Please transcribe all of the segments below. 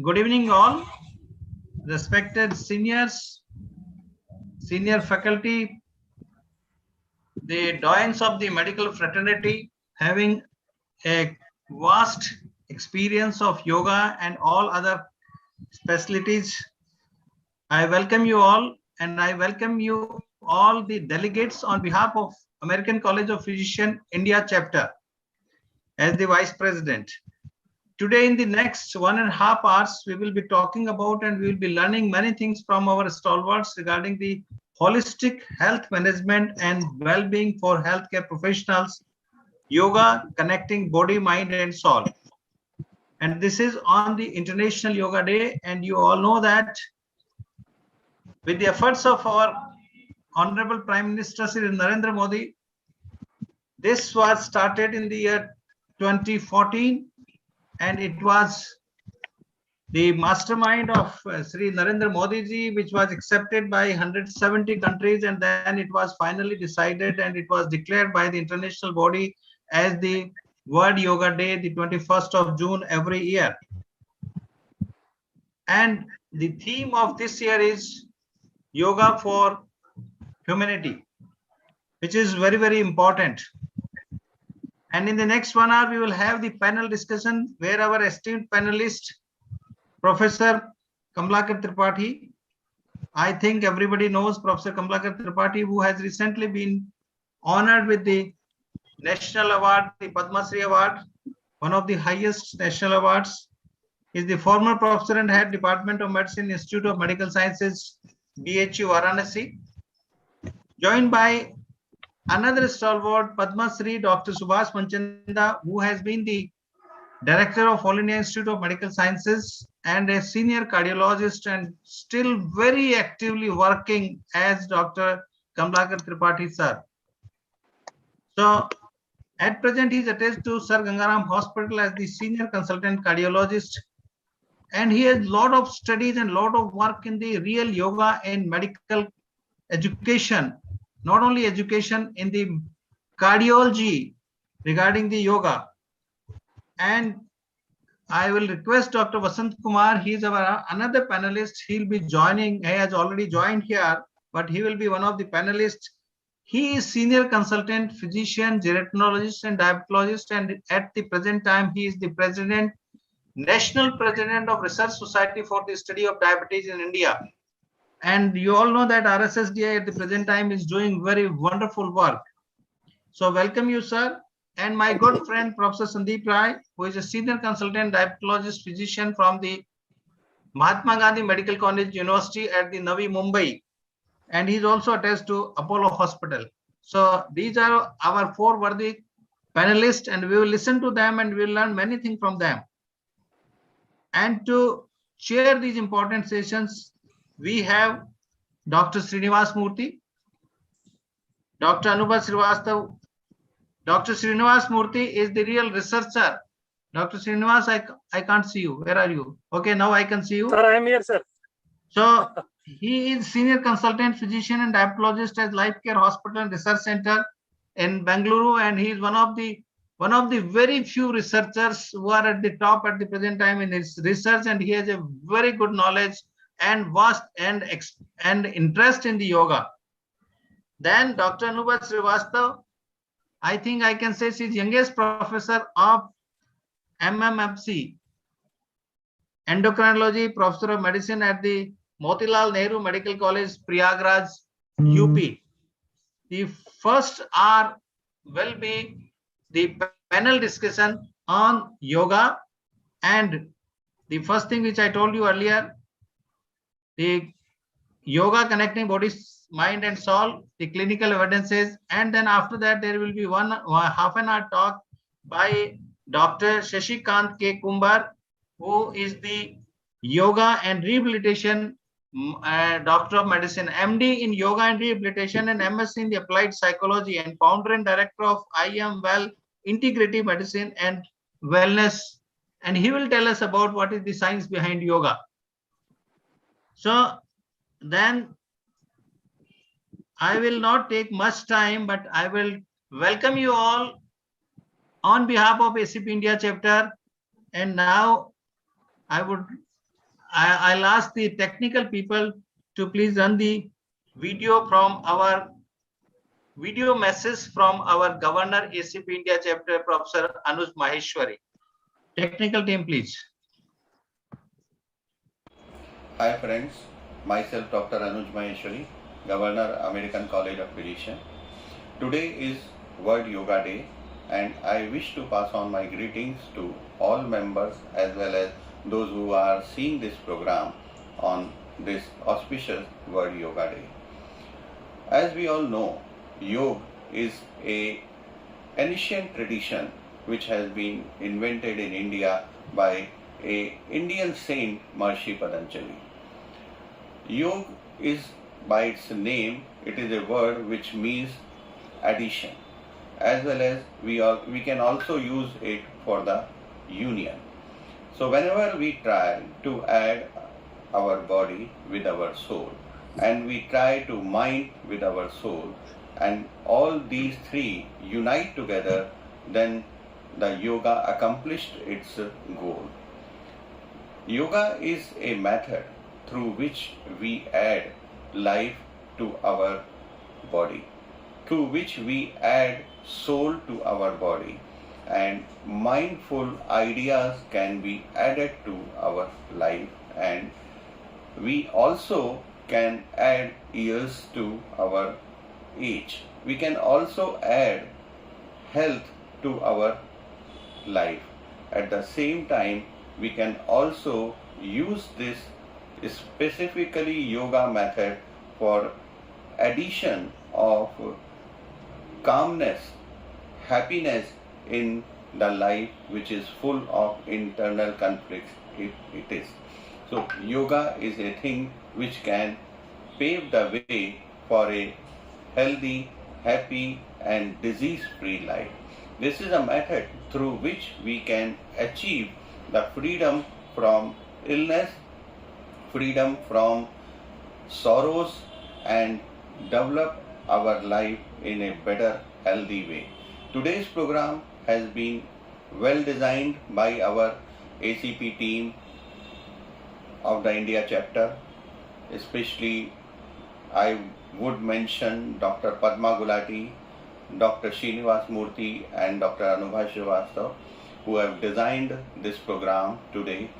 Good evening, all respected seniors, senior faculty, the doyens of the medical fraternity, having a vast experience of yoga and all other specialties. I welcome you all, and I welcome you all the delegates on behalf of American College of Physicians India chapter as the Vice President. Today, in the next 1.5 hours, we will be talking about and we will be learning many things from our stalwarts regarding the holistic health management and well-being for healthcare professionals, yoga connecting body, mind, and soul. And this is on the International Yoga Day, and you all know that with the efforts of our Honorable Prime Minister Sri Narendra Modi, this was started in the year 2014, and it was the mastermind of Sri Narendra Modi ji, which was accepted by 170 countries, and then it was finally decided and it was declared by the international body as the World Yoga Day, the 21st of June every year. And the theme of this year is Yoga for Humanity, which is very, very important. And in the next 1 hour, we will have the panel discussion where our esteemed panelist, Professor Kamlakar Tripathi. I think everybody knows Professor Kamlakar Tripathi, who has recently been honored with the National Award, the Padma Shri Award, one of the highest national awards. He is the former professor and head Department of Medicine, Institute of Medical Sciences, BHU Varanasi, joined by another stalwart, Padma Shri Dr. Subhash Manchanda, who has been the Director of All India Institute of Medical Sciences and a senior cardiologist, and still very actively working as Dr. Kamlakar Tripathi sir. So at present, he is attached to Sir Gangaram Hospital as the senior consultant cardiologist, and he has a lot of studies and a lot of work in the real yoga and medical education, not only education in the cardiology regarding the yoga. And I will request Dr. Vasant Kumar, he is our another panelist. He'll be joining, he has already joined here, but he will be one of the panelists. He is senior consultant, physician, gerontologist, and diabetologist, and at the present time, he is the president, national president of Research Society for the Study of Diabetes in India. And you all know that RSSDI at the present time is doing very wonderful work. So welcome you, sir. And my good friend, Professor Sandeep Rai, who is a senior consultant diabetologist physician from the Mahatma Gandhi Medical College University at the Navi Mumbai. And he's also attached to Apollo Hospital. So these are our 4 worthy panelists, and we will listen to them and we will learn many things from them. And to chair these important sessions, we have Dr. Srinivas Murthy, Dr. Anubhav Srivastav. Dr. Srinivas Murthy is the real researcher. Dr. Srinivas, I can't see you. Where are you? Okay, now I can see you. Sir, I am here, sir. So he is senior consultant physician and diabetologist at Life Care Hospital and Research Center in Bengaluru, and he is one of the very few researchers who are at the top at the present time in his research, and he has a very good knowledge and vast and interest in the yoga. Then Dr. Anubhav Srivastav, I think I can say she is youngest professor of MMFC, endocrinology, professor of medicine at the Motilal Nehru Medical College, Prayagraj, UP. The first hour will be the panel discussion on yoga, and the first thing which I told you earlier, the yoga connecting body, mind, and soul, the clinical evidences, and then after that there will be one half an hour talk by Dr. Shashikant K. Kumbar, who is the yoga and rehabilitation doctor of medicine, MD in yoga and rehabilitation and MSc in the applied psychology, and founder and director of IMWELL Integrative Medicine and Wellness, and he will tell us about what is the science behind yoga. So then I will not take much time, but I will welcome you all on behalf of ACP India chapter. And now I would I'll ask the technical people to please run the video from our video message from our Governor ACP India Chapter, Professor Anuj Maheshwari. Technical team, please. Hi friends, myself Dr. Anuj Maheshwari, Governor, American College of Physicians. Today is World Yoga Day and I wish to pass on my greetings to all members as well as those who are seeing this program on this auspicious World Yoga Day. As we all know, yoga is an ancient tradition which has been invented in India by an Indian saint Maharishi Patanjali. Yoga is, by its name, it is a word which means addition, as well as we can also use it for the union. So whenever we try to add our body with our soul, and we try to mind with our soul, and all these three unite together, then the yoga accomplished its goal. Yoga is a method through which we add life to our body, through which we add soul to our body, and mindful ideas can be added to our life, and we also can add years to our age. We can also add health to our life. At the same time, we can also use this specifically yoga method for addition of calmness, happiness in the life which is full of internal conflicts. It is. So yoga is a thing which can pave the way for a healthy, happy and disease-free life. This is a method through which we can achieve the freedom from illness, freedom from sorrows, and develop our life in a better, healthy way. Today's program has been well designed by our ACP team of the India chapter. Especially I would mention Dr. Padma Gulati, Dr. Srinivas Murthy and Dr. Anubha Srivastava, who have designed this program today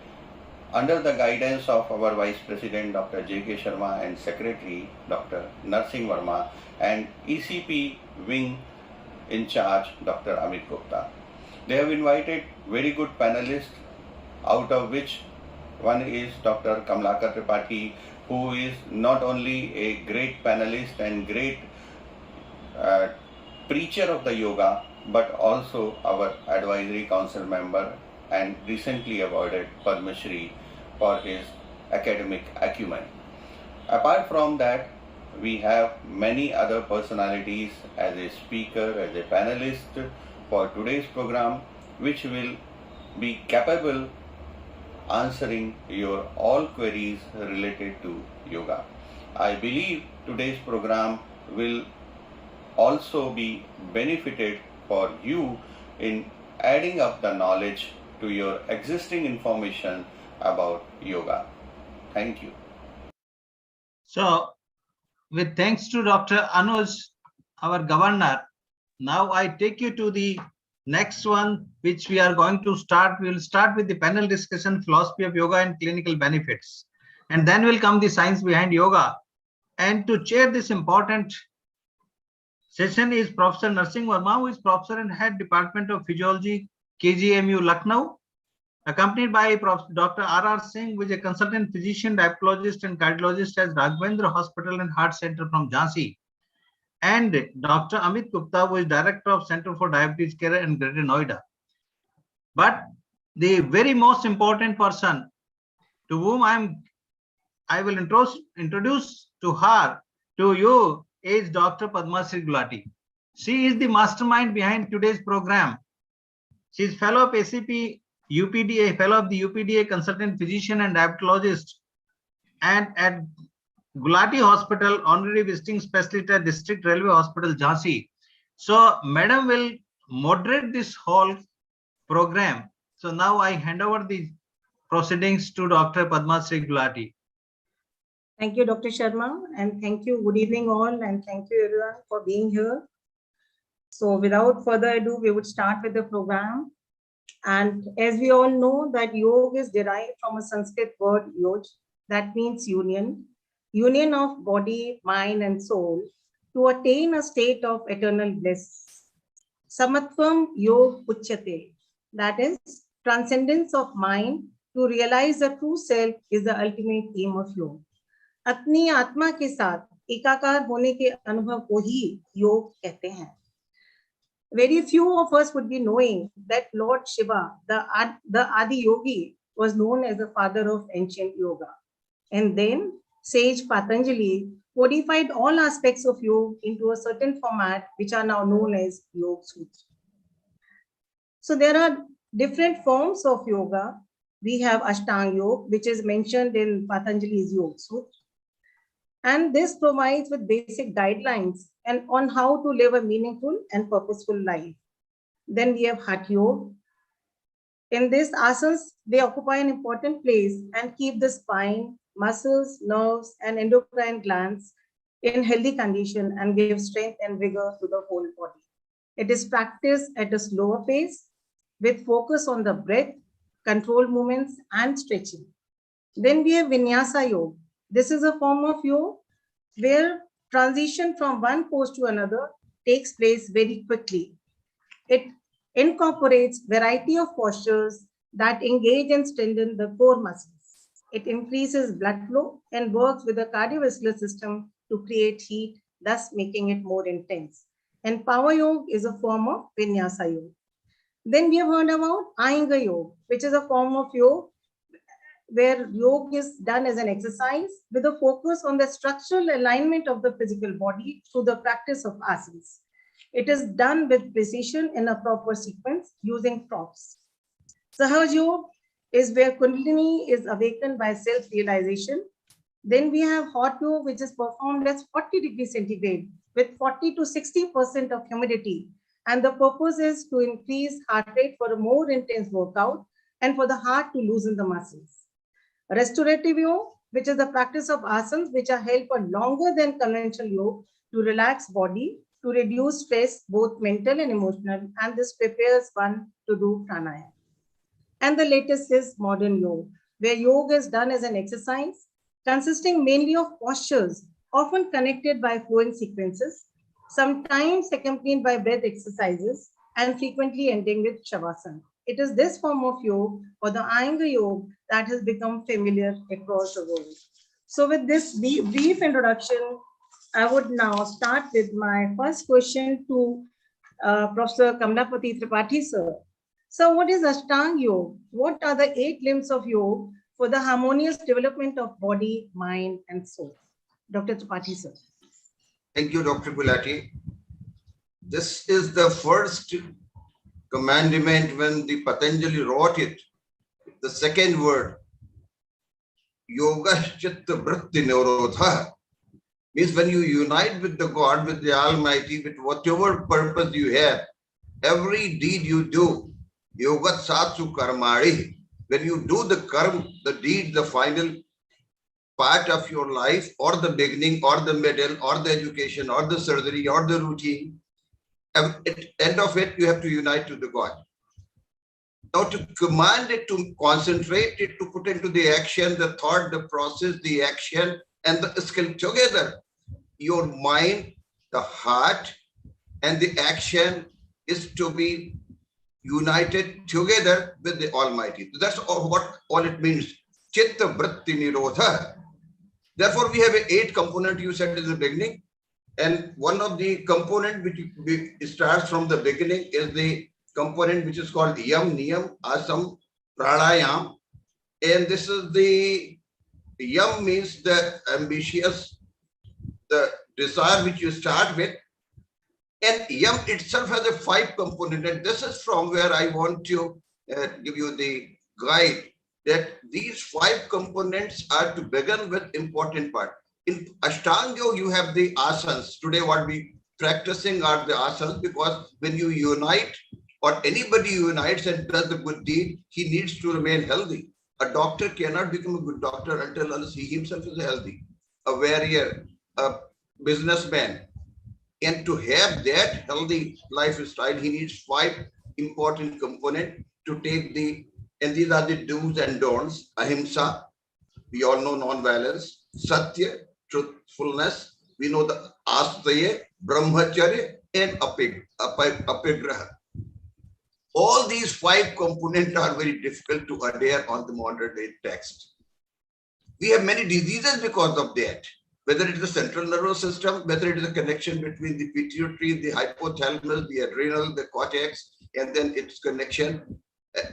under the guidance of our Vice President Dr. J.K. Sharma and Secretary Dr. Narsingh Verma and ECP Wing in charge Dr. Amit Gupta. They have invited very good panelists, out of which one is Dr. Kamlakar Tripathi, who is not only a great panelist and great preacher of the yoga, but also our advisory council member and recently awarded Padma Shri for his academic acumen. Apart from that, we have many other personalities as a speaker, as a panelist for today's program, which will be capable answering your all queries related to yoga. I believe today's program will also be benefited for you in adding up the knowledge to your existing information about yoga. Thank you. So, with thanks to Dr. Anuj, our governor, now I take you to the next one, which we are going to start. We will start with the panel discussion, philosophy of yoga and clinical benefits. And then will come the science behind yoga. And to chair this important session is Professor Narsingh Verma, who is Professor and Head Department of Physiology, KGMU, Lucknow, accompanied by Dr. R.R. Singh, who is a consultant physician, diabetologist and cardiologist at Raghavendra Hospital and Heart Center from Jhansi, and Dr. Amit Gupta, who is Director of Center for Diabetes Care in Greater Noida. But the very most important person to whom I will introduce to you is Dr. Padma Sri Gulati. She is the mastermind behind today's program. She is fellow of ACP UPDA, fellow of the UPDA, consultant physician and diabetologist, and at Gulati Hospital, honorary visiting specialist at District Railway Hospital, Jhansi. So, Madam will moderate this whole program. So now I hand over the proceedings to Dr. Padma Sri Gulati. Thank you, Dr. Sharma, and thank you. Good evening, all, and thank you, everyone, for being here. So, without further ado, we would start with the program. And as we all know, that yoga is derived from a Sanskrit word yoj, that means union of body, mind, and soul to attain a state of eternal bliss. Samatvam yog uchyate, that is transcendence of mind to realize the true self is the ultimate aim of yoga. अपनी आत्मा के साथ एकाकार होने के अनुभव को ही योग कहते हैं. Very few of us would be knowing that Lord Shiva, the Adi Yogi, was known as the father of ancient yoga. And then sage Patanjali codified all aspects of yoga into a certain format, which are now known as Yoga Sutra. So there are different forms of yoga. We have Ashtanga Yoga, which is mentioned in Patanjali's Yoga Sutra. And this provides with basic guidelines and on how to live a meaningful and purposeful life. Then we have Hatha Yoga. In this, asanas, they occupy an important place and keep the spine, muscles, nerves, and endocrine glands in healthy condition and give strength and vigor to the whole body. It is practiced at a slower pace with focus on the breath, controlled movements, and stretching. Then we have Vinyasa Yoga. This is a form of yoga where transition from one pose to another takes place very quickly. It incorporates variety of postures that engage and strengthen the core muscles. It increases blood flow and works with the cardiovascular system to create heat, thus making it more intense. And Power Yoga is a form of Vinyasa Yoga. Then we have heard about Iyengar Yoga, which is a form of yoga where yoga is done as an exercise with a focus on the structural alignment of the physical body through the practice of asanas. It is done with precision in a proper sequence using props. Sahaj Yoga is where Kundalini is awakened by self-realization. Then we have Hot Yoga, which is performed at 40 degrees centigrade with 40 to 60% of humidity. And the purpose is to increase heart rate for a more intense workout and for the heart to loosen the muscles. Restorative yoga, which is the practice of asanas which are held for longer than conventional yoga to relax body, to reduce stress, both mental and emotional, and this prepares one to do pranayama. And the latest is modern yoga, where yoga is done as an exercise consisting mainly of postures, often connected by flowing sequences, sometimes accompanied by breath exercises, and frequently ending with shavasana. It is this form of yoga or the Iyengar Yoga that has become familiar across the world. So with this brief introduction, I would now start with my first question to Professor Kamlapati Tripathi, sir. So what is Ashtanga Yoga? What are the 8 limbs of yoga for the harmonious development of body, mind, and soul? Dr. Tripathi, sir. Thank you, Dr. Gulati. This is the first commandment when the Patanjali wrote it. The second word, Yoga Chitta Vritti Nirodha, means when you unite with the God, with the Almighty, with whatever purpose you have, every deed you do, Yoga Satsu Karmari, when you do the karma, the deed, the final part of your life, or the beginning, or the middle, or the education, or the surgery, or the routine, at the end of it, you have to unite to the God. Now to command it, to concentrate it, to put into the action, the thought, the process, the action, and the skill together. Your mind, the heart, and the action is to be united together with the Almighty. That's what all it means. Chitta Vritti Nirodha. Therefore, we have 8 components you said in the beginning. And one of the component which starts from the beginning is the component which is called Yam, Niyam, Asam, Pranayam. And this is the Yam means the ambitious, the desire which you start with. And Yam itself has a 5 component. And this is from where I want to give you the guide that these 5 components are to begin with important part. In Ashtanga Yoga, you have the asanas. Today, what we practicing are the asanas, because when you unite or anybody unites and does the good deed, he needs to remain healthy. A doctor cannot become a good doctor until unless he himself is healthy, a warrior, a businessman. And to have that healthy lifestyle, he needs 5 important components to take the, and these are the do's and don'ts. Ahimsa, we all know non-violence. Satya, truthfulness. We know the Asteya, Brahmacharya, and Apigraha. All these 5 components are very difficult to adhere on the modern day text. We have many diseases because of that. Whether it is the central nervous system, whether it is a connection between the pituitary, the hypothalamus, the adrenal, the cortex, and then its connection.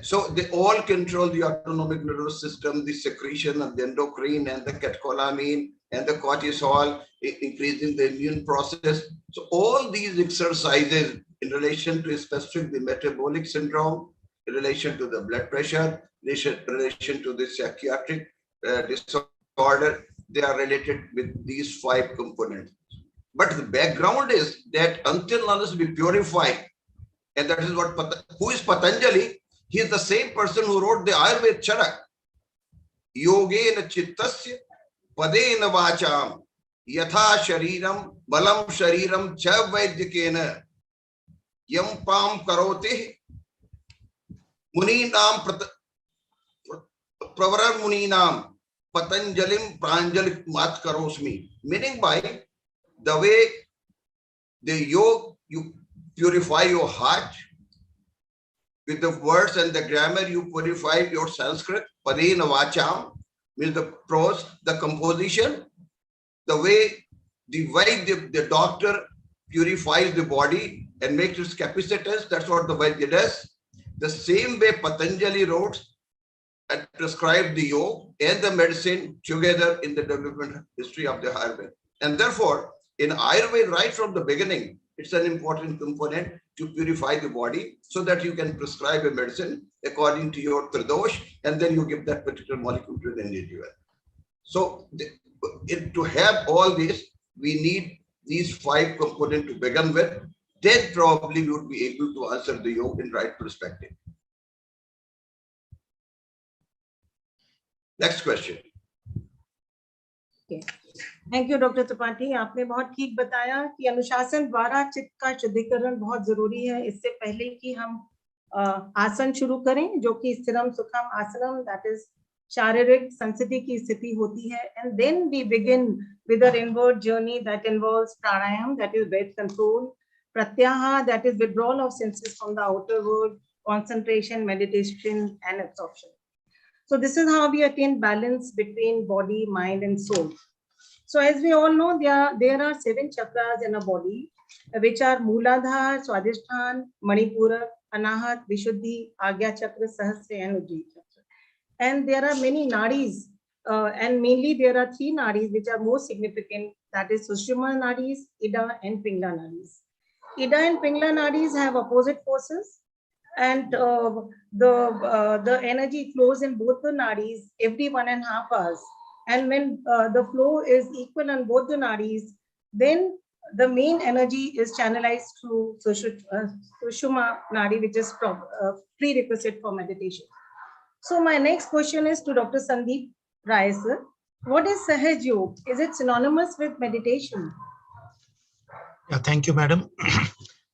So they all control the autonomic nervous system, the secretion of the endocrine and the catecholamine and the cortisol, increasing the immune process. So all these exercises in relation to specific the metabolic syndrome, in relation to the blood pressure, in relation to the psychiatric disorder, they are related with these 5 components. But the background is that until unless we purify, and that is what, who is Patanjali? He is the same person who wrote the Ayurveda Charak. Yogena chittasya padena vacham yatha shariram balam shariram cha vaidyakena yam pam karote muninam pravarar muninam Patanjalim pranjali mat karosmi. Meaning by the way the yoga, you purify your heart with the words and the grammar, you purify your Sanskrit. Padena vacham means the prose, the composition, the way the doctor purifies the body and makes its capacitance. That's what the Vaidya does. The same way Patanjali wrote and prescribed the yoga and the medicine together in the development history of the Ayurveda. And therefore, in Ayurveda, right from the beginning, it's an important component to purify the body so that you can prescribe a medicine according to your tridosh, and then you give that particular molecule to the individual. So to have all this, we need these 5 components to begin with. Then probably we would be able to answer the yoga in right perspective. Next question. Okay. Thank you doctor Tripathi, आपने बहुत ठीक बताया कि अनुशासन द्वारा चित्त का शुद्धिकरण बहुत जरूरी है। इससे पहले कि हम आसन शुरू करें, जो कि स्थिरम सुखम आसनम, दैट इज शारीरिक संस्थिति की स्थिति होती है, and then we begin with an inward journey that involves pranayam, that is breath control, pratyahara, that is withdrawal of senses from the outer world, concentration, meditation, and absorption. So this is how we attain balance between body, mind, and soul. So as we all know, there are 7 chakras in a body, which are Mooladhara, Swadhisthana, Manipura, Anahat, Vishuddhi, Agya Chakra, Sahasrara, and Ujjayi Chakra. And there are many nadis, and mainly there are 3 nadis which are most significant, that is Sushumna nadis, Ida, and Pingla nadis. Ida and Pingla nadis have opposite forces, and the energy flows in both the nadis every 1.5 hours. And when the flow is equal on both the nadis, then the main energy is channelized through Sushumna nadi, which is prerequisite for meditation. So my next question is to Dr. Sandeep Rai, sir. What is Sahaj Yoga? Is it synonymous with meditation? Yeah, thank you, madam.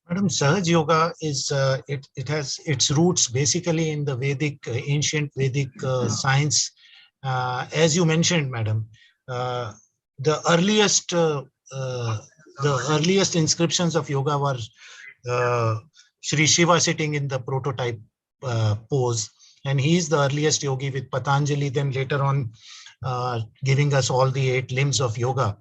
Madam, Sahaj Yoga is, it has its roots basically in the Vedic, ancient Vedic science. As you mentioned, madam, the earliest inscriptions of yoga were Sri Shiva sitting in the prototype pose, and he is the earliest yogi, with Patanjali then later on giving us all the 8 limbs of yoga.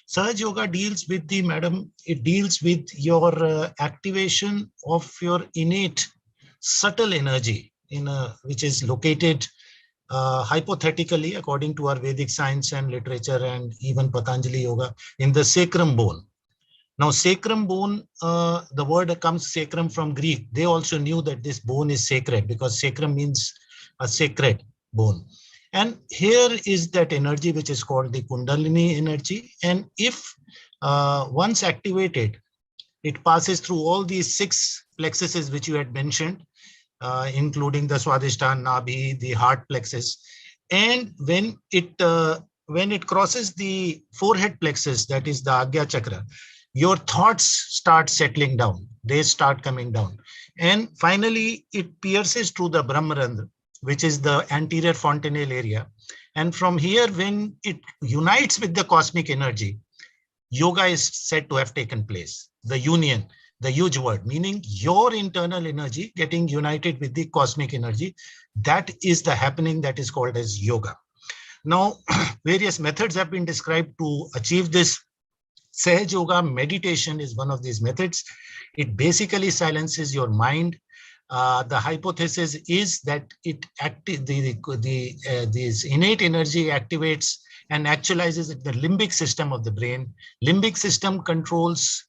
Sahaj Yoga deals with it deals with your activation of your innate subtle energy which is located hypothetically, according to our Vedic science and literature and even Patanjali Yoga, in the sacrum bone. Now, sacrum bone, the word comes sacrum from Greek. They also knew that this bone is sacred because sacrum means a sacred bone. And here is that energy which is called the Kundalini energy. And if once activated, it passes through all these 6 plexuses which you had mentioned, including the Swadhisthana, Nabhi, the heart plexus. And when it crosses the forehead plexus, that is the Agya Chakra, your thoughts start settling down. They start coming down. And finally, it pierces through the Brahmarandra, which is the anterior fontanelle area. And from here, when it unites with the cosmic energy, yoga is said to have taken place. The union, the huge word, meaning your internal energy getting united with the cosmic energy. That is the happening that is called as yoga. Now, various methods have been described to achieve this. Sahaj Yoga meditation is one of these methods. It basically silences your mind. The hypothesis is that this innate energy activates and actualizes the limbic system of the brain. Limbic system controls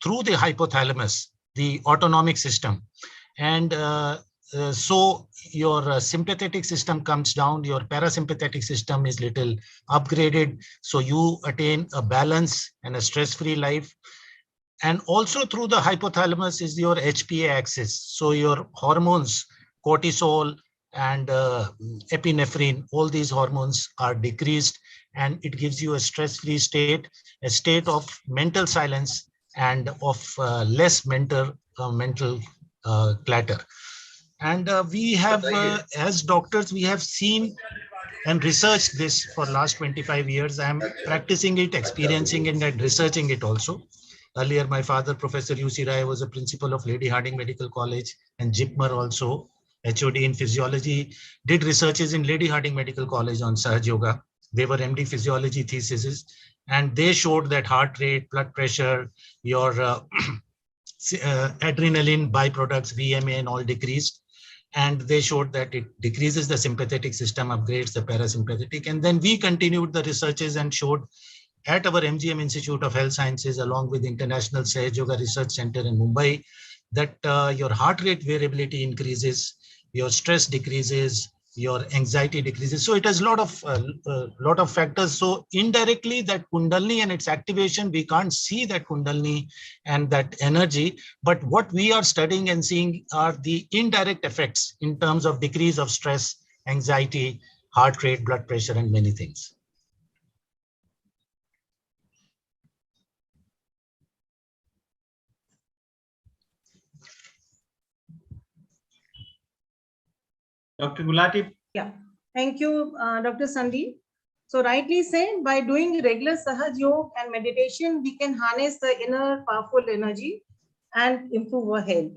through the hypothalamus, the autonomic system. And so your sympathetic system comes down, your parasympathetic system is little upgraded. So you attain a balance and a stress-free life. And also through the hypothalamus is your HPA axis. So your hormones, cortisol and epinephrine, all these hormones are decreased, and it gives you a stress-free state, a state of mental silence and of less mental clutter. And we have, as doctors, we have seen and researched this for last 25 years. I'm practicing it, experiencing it, and researching it also. Earlier, my father, Professor U.C. Rai, was a principal of Lady Hardinge Medical College, and Jipmer also, HOD in physiology, did researches in Lady Hardinge Medical College on Sahaj Yoga. They were MD physiology theses, and they showed that heart rate, blood pressure, your adrenaline byproducts, VMA, and all decreased. And they showed that it decreases the sympathetic system, upgrades the parasympathetic. And then we continued the researches and showed at our MGM Institute of Health Sciences, along with International Sahaj Yoga Research Center in Mumbai, that your heart rate variability increases, your stress decreases, your anxiety decreases. So it has a lot of factors. So indirectly, that Kundalini and its activation, we can't see that Kundalini and that energy, but what we are studying and seeing are the indirect effects in terms of decrease of stress, anxiety, heart rate, blood pressure, and many things. Dr. Gulati. Yeah, thank you, Dr. Sandeep. So rightly said, by doing regular Sahaj Yoga and meditation, we can harness the inner powerful energy and improve our health.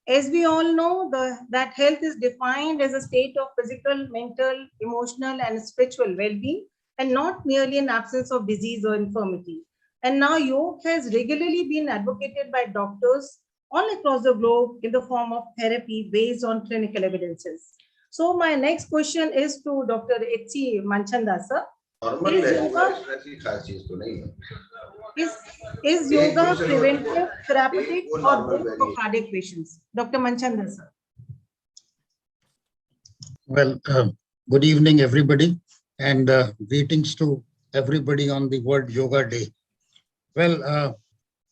As we all know, that health is defined as a state of physical, mental, emotional, and spiritual well-being, and not merely an absence of disease or infirmity. And now yoga has regularly been advocated by doctors all across the globe in the form of therapy based on clinical evidences. So my next question is to Dr. H.C. Manchanda, sir. Is yoga preventive, therapeutic, or both for cardiac patients? Dr. Manchanda, sir. Well, good evening, everybody, and greetings to everybody on the World Yoga Day. Well,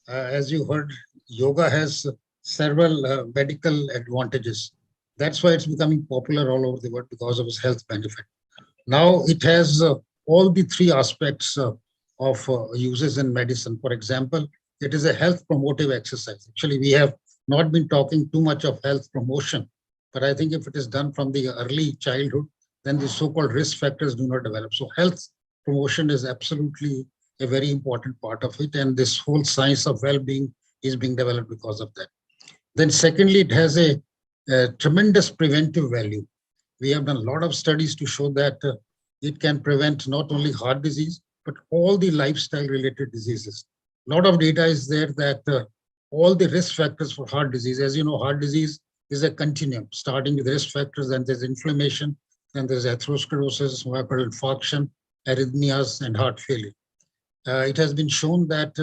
as you heard, yoga has several medical advantages. That's why it's becoming popular all over the world, because of its health benefit. Now it has all the three aspects of uses in medicine. For example, it is a health promotive exercise. Actually, we have not been talking too much of health promotion, but I think if it is done from the early childhood, then the so-called risk factors do not develop. So health promotion is absolutely a very important part of it. And this whole science of well-being is being developed because of that. Then secondly, it has a tremendous preventive value. We have done a lot of studies to show that it can prevent not only heart disease, but all the lifestyle related diseases. A lot of data is there that all the risk factors for heart disease, as you know, heart disease is a continuum, starting with risk factors, then there's inflammation, then there's atherosclerosis, myocardial infarction, arrhythmias, and heart failure. It has been shown that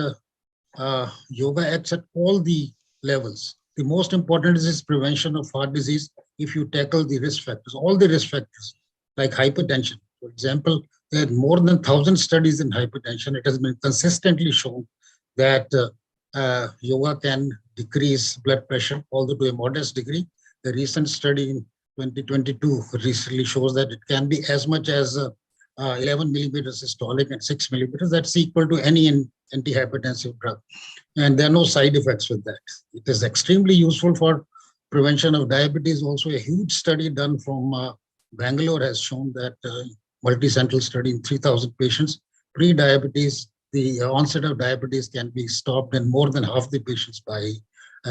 yoga acts at all the levels. The most important is prevention of heart disease if you tackle the risk factors, all the risk factors, like hypertension. For example, there are more than 1,000 studies in hypertension. It has been consistently shown that yoga can decrease blood pressure, although to a modest degree. The recent study in 2022 recently shows that it can be as much as 11 millimeters systolic and 6 millimeters. That's equal to any antihypertensive drug. And there are no side effects with that. It is extremely useful for prevention of diabetes. Also, a huge study done from Bangalore has shown that multicentral study in 3,000 patients, pre-diabetes, the onset of diabetes can be stopped in more than half the patients by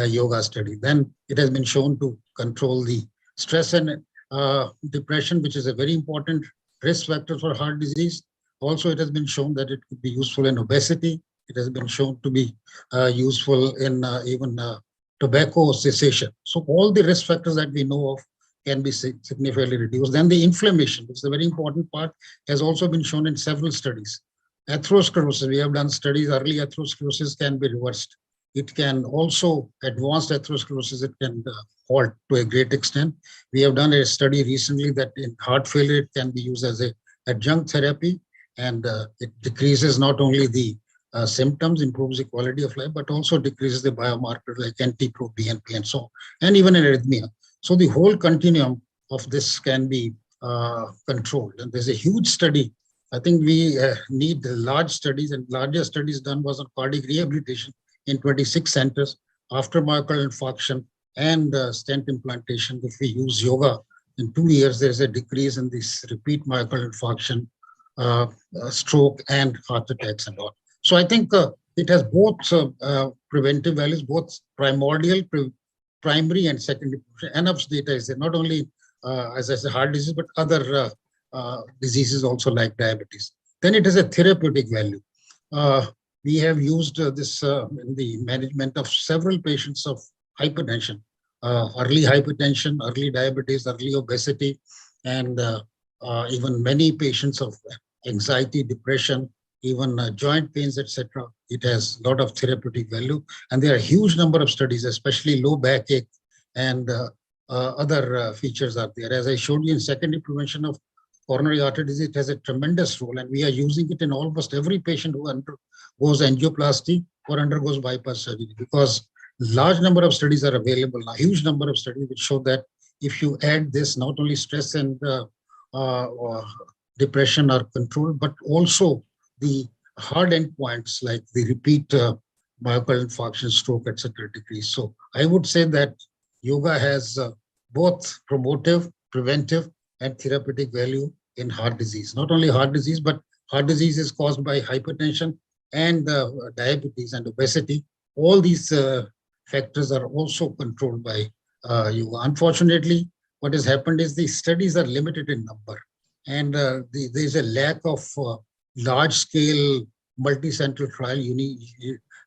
yoga study. Then it has been shown to control the stress and depression, which is a very important risk factor for heart disease. Also, it has been shown that it could be useful in obesity. It has been shown to be useful in even tobacco cessation. So all the risk factors that we know of can be significantly reduced. Then the inflammation, which is a very important part, has also been shown in several studies. Atherosclerosis, we have done studies, early atherosclerosis can be reversed. It can also, advanced atherosclerosis, it can halt to a great extent. We have done a study recently that in heart failure, it can be used as a adjunct therapy, and it decreases not only the symptoms, improves the quality of life, but also decreases the biomarker like NT-proBNP and so on, and even in arrhythmia. So the whole continuum of this can be controlled. And there's a huge study. I think we need large studies, and larger studies done was on cardiac rehabilitation in 26 centers after myocardial infarction and stent implantation. If we use yoga in 2 years, there's a decrease in this repeat myocardial infarction, stroke, and heart attacks and all. So I think it has both preventive values, both primordial, primary, and secondary. Enough data is there, not only, as I said, heart disease, but other diseases also like diabetes. Then it has a therapeutic value. We have used this in the management of several patients of hypertension, early hypertension, early diabetes, early obesity, and even many patients of anxiety, depression, even joint pains, etc. It has a lot of therapeutic value. And there are a huge number of studies, especially low backache and other features are there. As I showed you in secondary prevention of coronary artery disease, it has a tremendous role, and we are using it in almost every patient who undergoes angioplasty or undergoes bypass surgery, because large number of studies are available now, huge number of studies which show that if you add this, not only stress and depression are controlled, but also the hard endpoints like the repeat myocardial infarction, stroke, etc. decrease. So I would say that yoga has both promotive, preventive, and therapeutic value in heart disease. Not only heart disease, but heart disease is caused by hypertension and diabetes and obesity. All these factors are also controlled by yoga. Unfortunately, what has happened is the studies are limited in number, and there's a lack of large-scale multi-central trial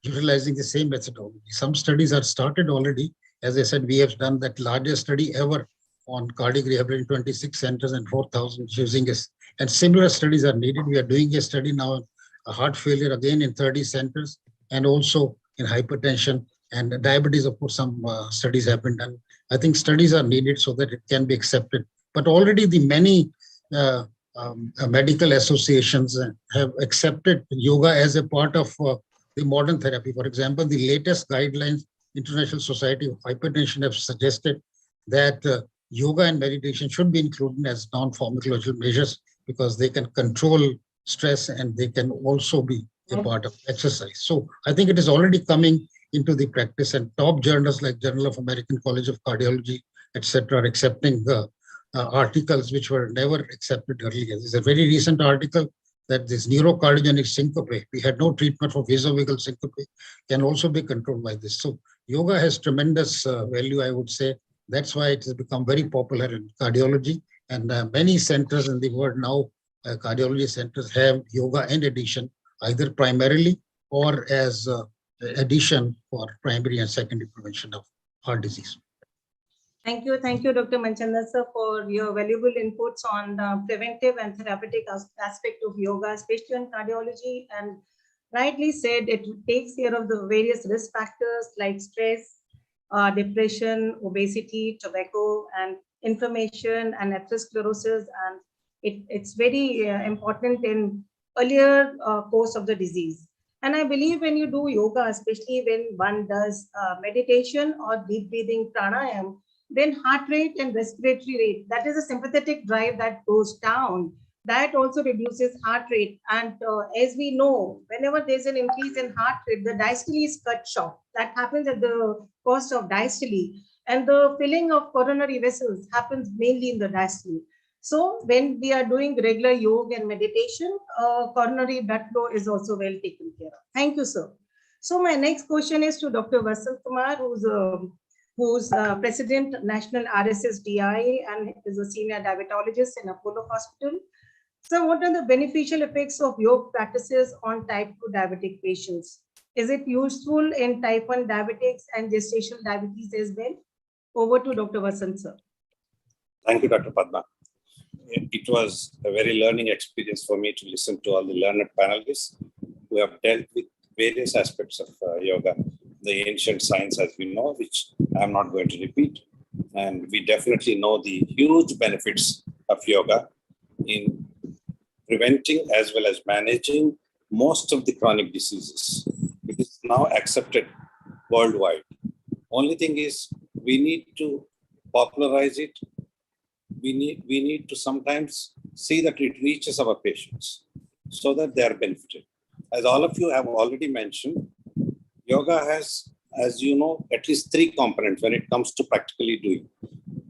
utilizing the same methodology. Some studies are started already. As I said, we have done that largest study ever on cardiac rehabilitation, 26 centers and 4,000 using us. And similar studies are needed. We are doing a study now on heart failure again in 30 centers, and also in hypertension and diabetes. Of course, some studies have been done. I think studies are needed so that it can be accepted. But already the many medical associations have accepted yoga as a part of the modern therapy. For example, the latest guidelines, International Society of Hypertension, have suggested that yoga and meditation should be included as non-pharmacological measures, because they can control stress and they can also be a part of exercise. So I think it is already coming into the practice, and top journals like Journal of American College of Cardiology, etc., are accepting the articles which were never accepted earlier. There's a very recent article that this neurocardiogenic syncope, we had no treatment for vasovagal syncope, can also be controlled by this. So yoga has tremendous value, I would say. That's why it has become very popular in cardiology, and many centers in the world now, cardiology centers, have yoga in addition, either primarily or as addition for primary and secondary prevention of heart disease. Thank you, Dr. Manchanda sir, for your valuable inputs on the preventive and therapeutic aspect of yoga, especially in cardiology. And rightly said, it takes care of the various risk factors like stress, depression, obesity, tobacco, and inflammation, and atherosclerosis. And it's very important in earlier course of the disease. And I believe when you do yoga, especially when one does meditation or deep breathing pranayam, then heart rate and respiratory rate, that is a sympathetic drive that goes down. That also reduces heart rate. And as we know, whenever there's an increase in heart rate, the diastole is cut short. That happens at the cost of diastole. And the filling of coronary vessels happens mainly in the diastole. So when we are doing regular yoga and meditation, coronary blood flow is also well taken care of. Thank you, sir. So my next question is to Dr. Vasant Kumar, who's President National RSS DI and is a senior diabetologist in Apollo Hospital. So what are the beneficial effects of yoga practices on type 2 diabetic patients? Is it useful in type 1 diabetics and gestational diabetes as well? Over to Dr. Vasant, sir. Thank you, Dr. Padma. It was a very learning experience for me to listen to all the learned panelists who have dealt with various aspects of yoga, the ancient science, as we know, which I'm not going to repeat. And we definitely know the huge benefits of yoga in preventing as well as managing most of the chronic diseases. It is now accepted worldwide. Only thing is we need to popularize it. We need to sometimes see that it reaches our patients so that they are benefited. As all of you have already mentioned, yoga has, as you know, at least 3 components when it comes to practically doing.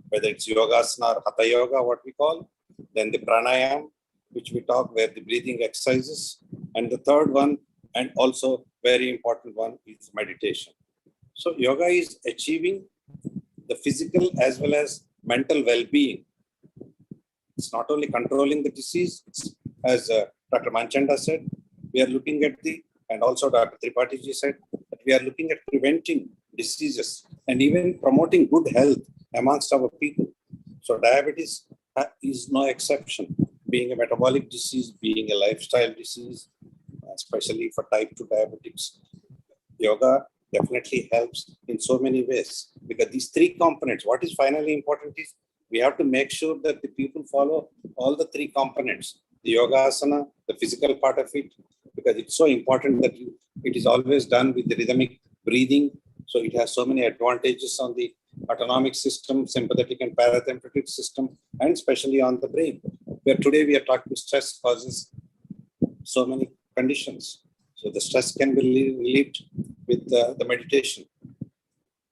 Whether it's yogasana or hatha yoga, what we call, then the pranayam, which we talk, where the breathing exercises, and the third one, and also very important one, is meditation. So yoga is achieving the physical as well as mental well-being. It's not only controlling the disease, it's, as Dr. Manchanda said, we are looking at and also Dr. Tripathi said, that we are looking at preventing diseases and even promoting good health amongst our people. So diabetes is no exception, being a metabolic disease, being a lifestyle disease, especially for type 2 diabetics. Yoga definitely helps in so many ways, because these 3 components, what is finally important is we have to make sure that the people follow all the 3 components, the yogasana, the physical part of it, because it's so important that it is always done with the rhythmic breathing. So it has so many advantages on the autonomic system, sympathetic and parasympathetic system, and especially on the brain, where today we are talking stress causes so many conditions. So the stress can be relieved with the meditation.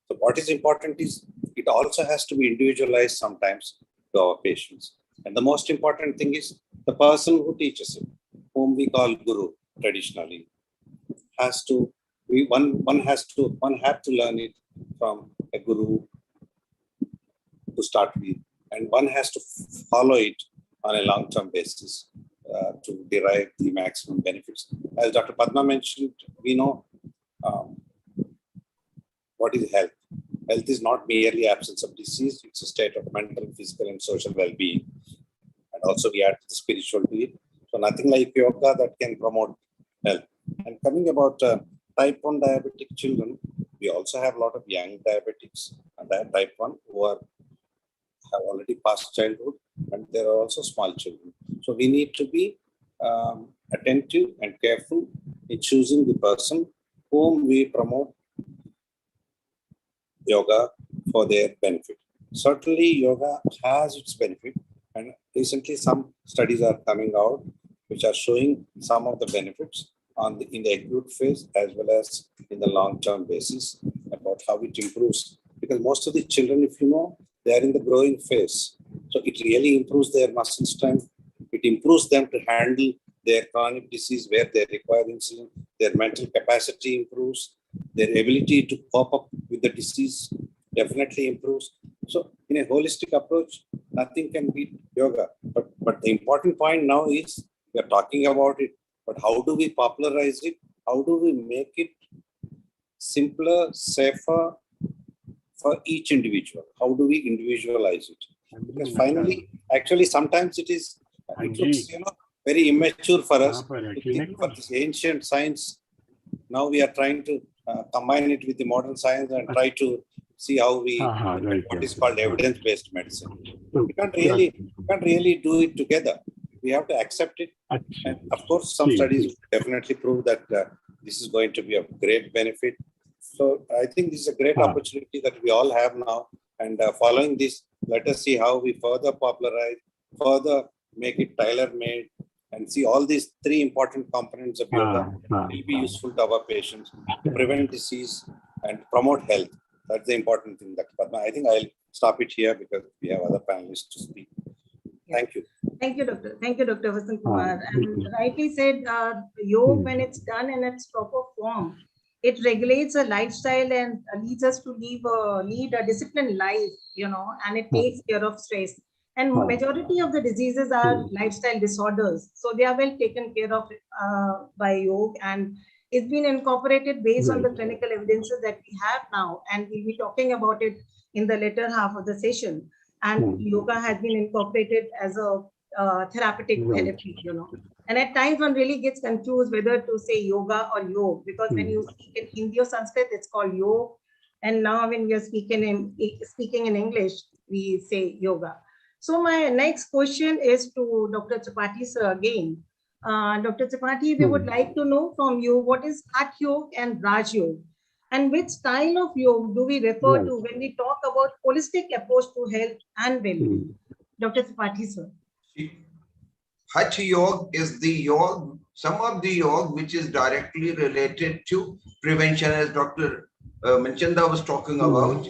So what is important is it also has to be individualized sometimes to our patients. And the most important thing is the person who teaches it, whom we call guru traditionally, has to be one have to learn it from a guru to start with, and one has to follow it on a long-term basis to derive the maximum benefits. As Dr. Padma mentioned, we know what is health. Health is not merely absence of disease, it's a state of mental, physical, and social well-being. And also we add the spiritual to it. So nothing like yoga that can promote health. And coming about type 1 diabetic children, we also have a lot of young diabetics and type 1 who have already passed childhood, and there are also small children. So we need to be attentive and careful in choosing the person whom we promote yoga for their benefit. Certainly yoga has its benefit, and recently some studies are coming out which are showing some of the benefits in the acute phase as well as in the long-term basis about how it improves. Because most of the children, if you know, they are in the growing phase. So it really improves their muscle strength. It improves them to handle their chronic disease where they require insulin. Their mental capacity improves. Their ability to cope up with the disease definitely improves. So in a holistic approach, nothing can beat yoga. But the important point now is we are talking about it, but how do we popularize it? How do we make it simpler, safer for each individual? How do we individualize it? Because finally, actually, sometimes it looks, very immature for us to think for this ancient science. Now we are trying to combine it with the modern science and try to see how we what is called evidence-based medicine. We can't really do it together. We have to accept it. And of course, some studies definitely prove that this is going to be of great benefit. So I think this is a great opportunity that we all have now, And following this, let us see how we further popularize, further make it tailor-made, and see all these three important components of yoga will be useful to our patients to prevent disease and promote health. That's the important thing, Dr. Padma. I think I'll stop it here because we have other panelists to speak. Thank you. Thank you, Doctor. Thank you, Dr. Vasant Kumar. And rightly said, yoga, when it's done in its proper form, it regulates a lifestyle and leads us to lead a disciplined life, and it takes care of stress. And majority of the diseases are lifestyle disorders. So they are well taken care of by yoga, and it's been incorporated based on the clinical evidences that we have now. And we'll be talking about it in the later half of the session. And yoga has been incorporated as a therapeutic therapy, And at times one really gets confused whether to say yoga or yoga, because when you speak in Hindi or Sanskrit, it's called yoga. And now when we are speaking in English, we say yoga. So my next question is to Dr. Tripathi sir again. Dr. Tripathi, we would like to know from you, what is Hatha Yoga and Raj Yoga? And which style of yoga do we refer to when we talk about holistic approach to health and well-being? Dr. Tripathi sir. Hatha Yoga is the yoga, some of the yoga which is directly related to prevention, as Dr. Manchanda was talking about.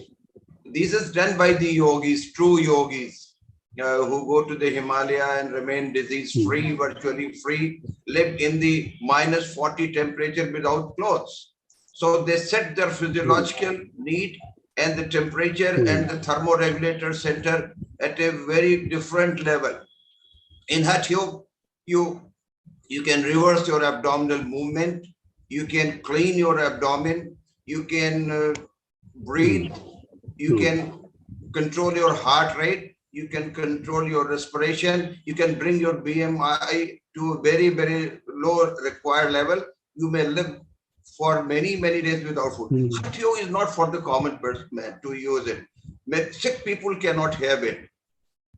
This is done by the yogis, true yogis, who go to the Himalaya and remain disease-free, virtually free, live in the -40 temperature without clothes. So they set their physiological need and the temperature and the thermoregulator center at a very different level. In Hatha Yoga, you can reverse your abdominal movement, you can clean your abdomen, you can breathe, you can control your heart rate, you can control your respiration, you can bring your BMI to a very, very low required level. You may live for many, many days without food. Hatha Yoga is not for the common person to use it. Sick people cannot have it.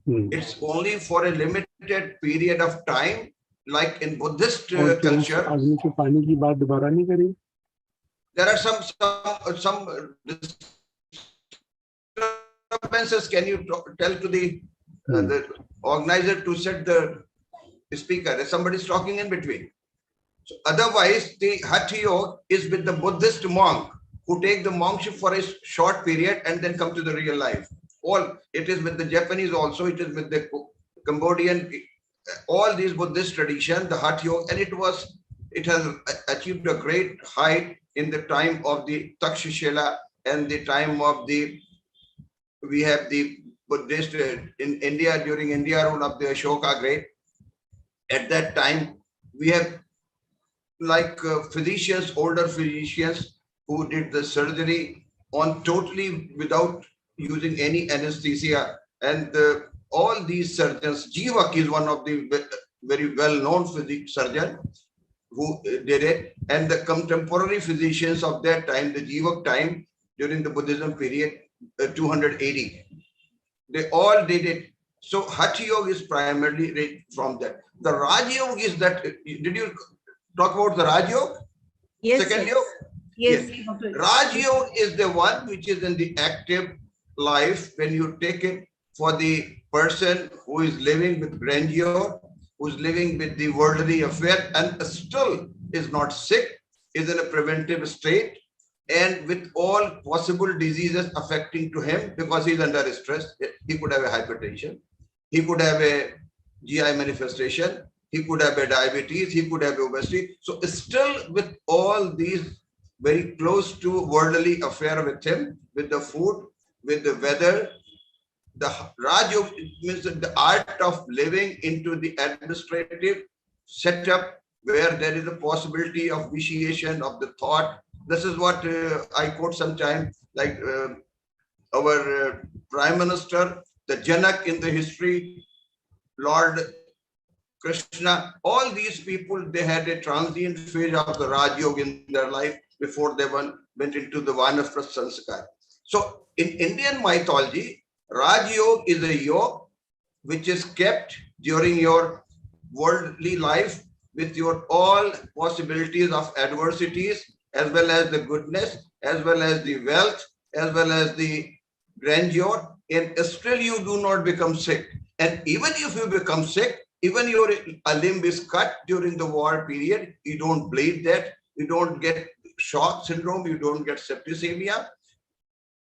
It's only for a limited period of time, like in Buddhist culture. There are some disturbances. Can you tell to the organizer to set the speaker? Somebody's talking in between. So otherwise, the Hatha Yoga is with the Buddhist monk who take the monkship for a short period and then come to the real life. It is with the Japanese also, it is with the Cambodian, all these Buddhist tradition, the Hatha Yoga, and it has achieved a great height in the time of the Takshashila and the time of we have the Buddhist in India, during India rule of the Ashoka Great. At that time, we have like physicians, older physicians who did the surgery on totally without using any anesthesia. And all these surgeons, Jivak is one of the very well-known surgeon who did it. And the contemporary physicians of that time, the Jivak time, during the Buddhism period, 280, they all did it. So Hatha Yoga is primarily from that. The Raj Yoga is that, did you talk about the Raj Yoga? Yes. Second yoga? Yes. Raj Yoga is the one which is in the active life, when you take it for the person who is living with grandeur, who is living with the worldly affair and still is not sick, is in a preventive state, and with all possible diseases affecting to him because he is under stress. He could have a hypertension, he could have a GI manifestation, he could have a diabetes, he could have obesity. So still with all these very close to worldly affair with him, with the food, with the weather, the Raj Yoga means the art of living into the administrative setup where there is a possibility of vitiation of the thought. This is what I quote sometimes, like our Prime Minister, the Janak in the history, Lord Krishna, all these people, they had a transient phase of the Raj Yoga in their life before they went into the Vanaprastha Sanskar. So in Indian mythology, Raj Yoga is a yoga which is kept during your worldly life with your all possibilities of adversities, as well as the goodness, as well as the wealth, as well as the grandeur, and still you do not become sick. And even if you become sick, even your a limb is cut during the war period, you don't bleed that, you don't get shock syndrome, you don't get septicemia.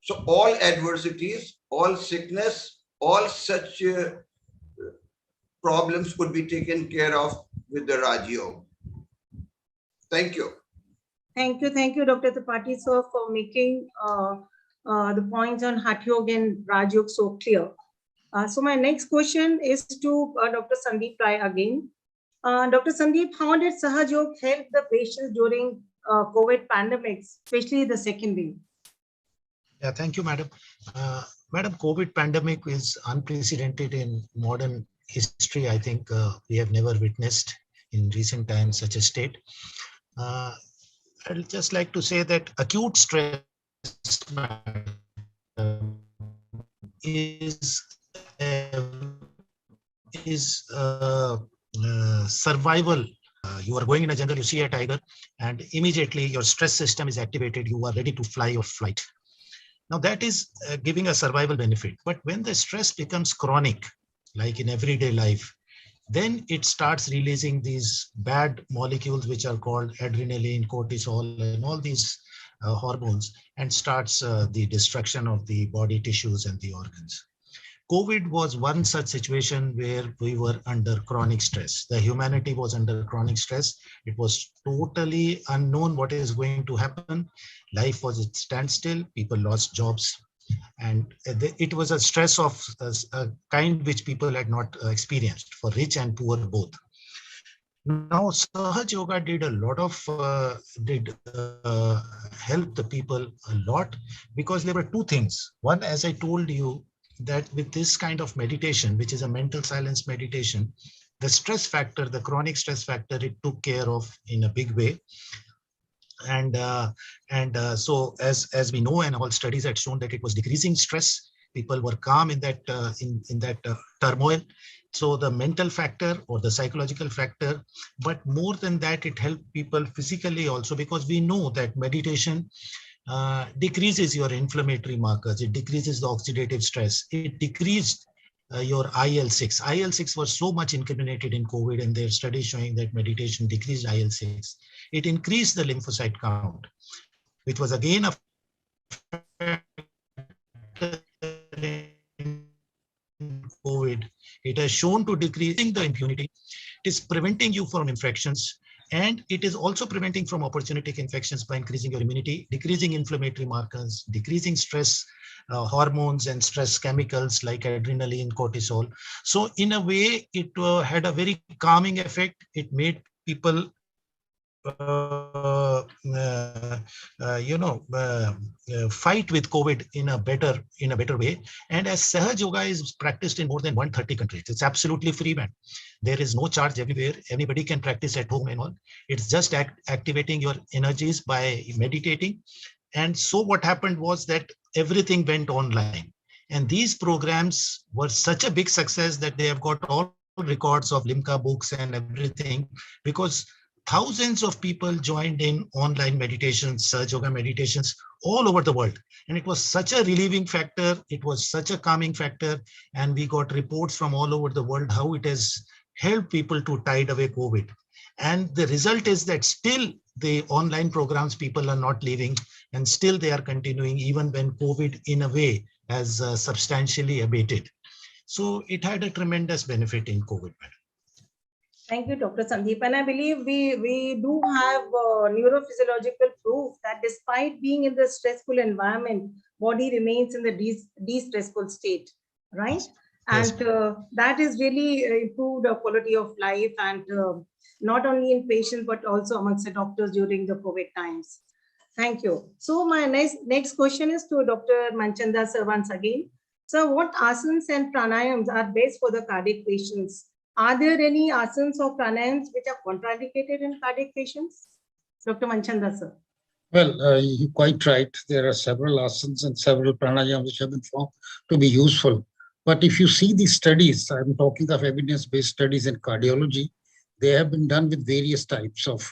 So all adversities, all sickness, all such problems could be taken care of with the Raj Yoga. Thank you. Thank you, Dr. Tripathi, sir, for making the points on Hatha Yoga and Raj Yoga so clear. So my next question is to Dr. Sandeep Rai again. Dr. Sandeep, how did Sahaj Yoga help the patients during COVID pandemics, especially the second wave? Yeah, thank you, madam. Madam, COVID pandemic is unprecedented in modern history. I think we have never witnessed in recent times such a state. I'd just like to say that acute stress is survival. You are going in a jungle, you see a tiger, and immediately your stress system is activated. You are ready to fly or flight. Now that is giving a survival benefit. But when the stress becomes chronic, like in everyday life, then it starts releasing these bad molecules, which are called adrenaline, cortisol, and all these hormones, and starts the destruction of the body tissues and the organs. COVID was one such situation where we were under chronic stress. The humanity was under chronic stress. It was totally unknown what is going to happen. Life was at standstill. People lost jobs. And it was a stress of a kind which people had not experienced, for rich and poor both. Now, Sahaj Yoga did a lot of, help the people a lot, because there were two things. One, as I told you, that with this kind of meditation, which is a mental silence meditation, the stress factor, the chronic stress factor, it took care of in a big way. And so as we know, and all studies had shown that it was decreasing stress. People were calm in that turmoil. So the mental factor or the psychological factor, but more than that, it helped people physically also, because we know that meditation decreases your inflammatory markers. It decreases the oxidative stress. It decreased your IL-6. IL-6 was so much incriminated in COVID, and there are studies showing that meditation decreased IL-6. It increased the lymphocyte count, which was again a COVID. It has shown to decreasing the immunity. It is preventing you from infections, and it is also preventing from opportunistic infections by increasing your immunity, decreasing inflammatory markers, decreasing stress hormones and stress chemicals like adrenaline, cortisol. So in a way, it had a very calming effect. It made people fight with COVID in a better way. And as Sahaj Yoga is practiced in more than 130 countries, it's absolutely free, man. There is no charge everywhere. Anybody can practice at home and all. It's just activating your energies by meditating. And so what happened was that everything went online. And these programs were such a big success that they have got all records of Limca books and everything, because thousands of people joined in online meditations, Sahaj Yoga meditations all over the world. And it was such a relieving factor. It was such a calming factor. And we got reports from all over the world how it has helped people to tide away COVID. And the result is that still the online programs, people are not leaving, and still they are continuing even when COVID in a way has substantially abated. So it had a tremendous benefit in COVID. Thank you, Dr. Sandeep. And I believe we do have neurophysiological proof that despite being in the stressful environment, body remains in the de-stressful state, right? Yes. And that is really improved the quality of life, and not only in patients, but also amongst the doctors during the COVID times. Thank you. So my next question is to Dr. Manchanda sir once again. So what asanas and pranayams are best for the cardiac patients? Are there any asanas or pranayams which are contraindicated in cardiac patients? Dr. Manchanda sir. Well, you're quite right. There are several asanas and several pranayams which have been found to be useful. But if you see these studies, I'm talking of evidence-based studies in cardiology, they have been done with various types of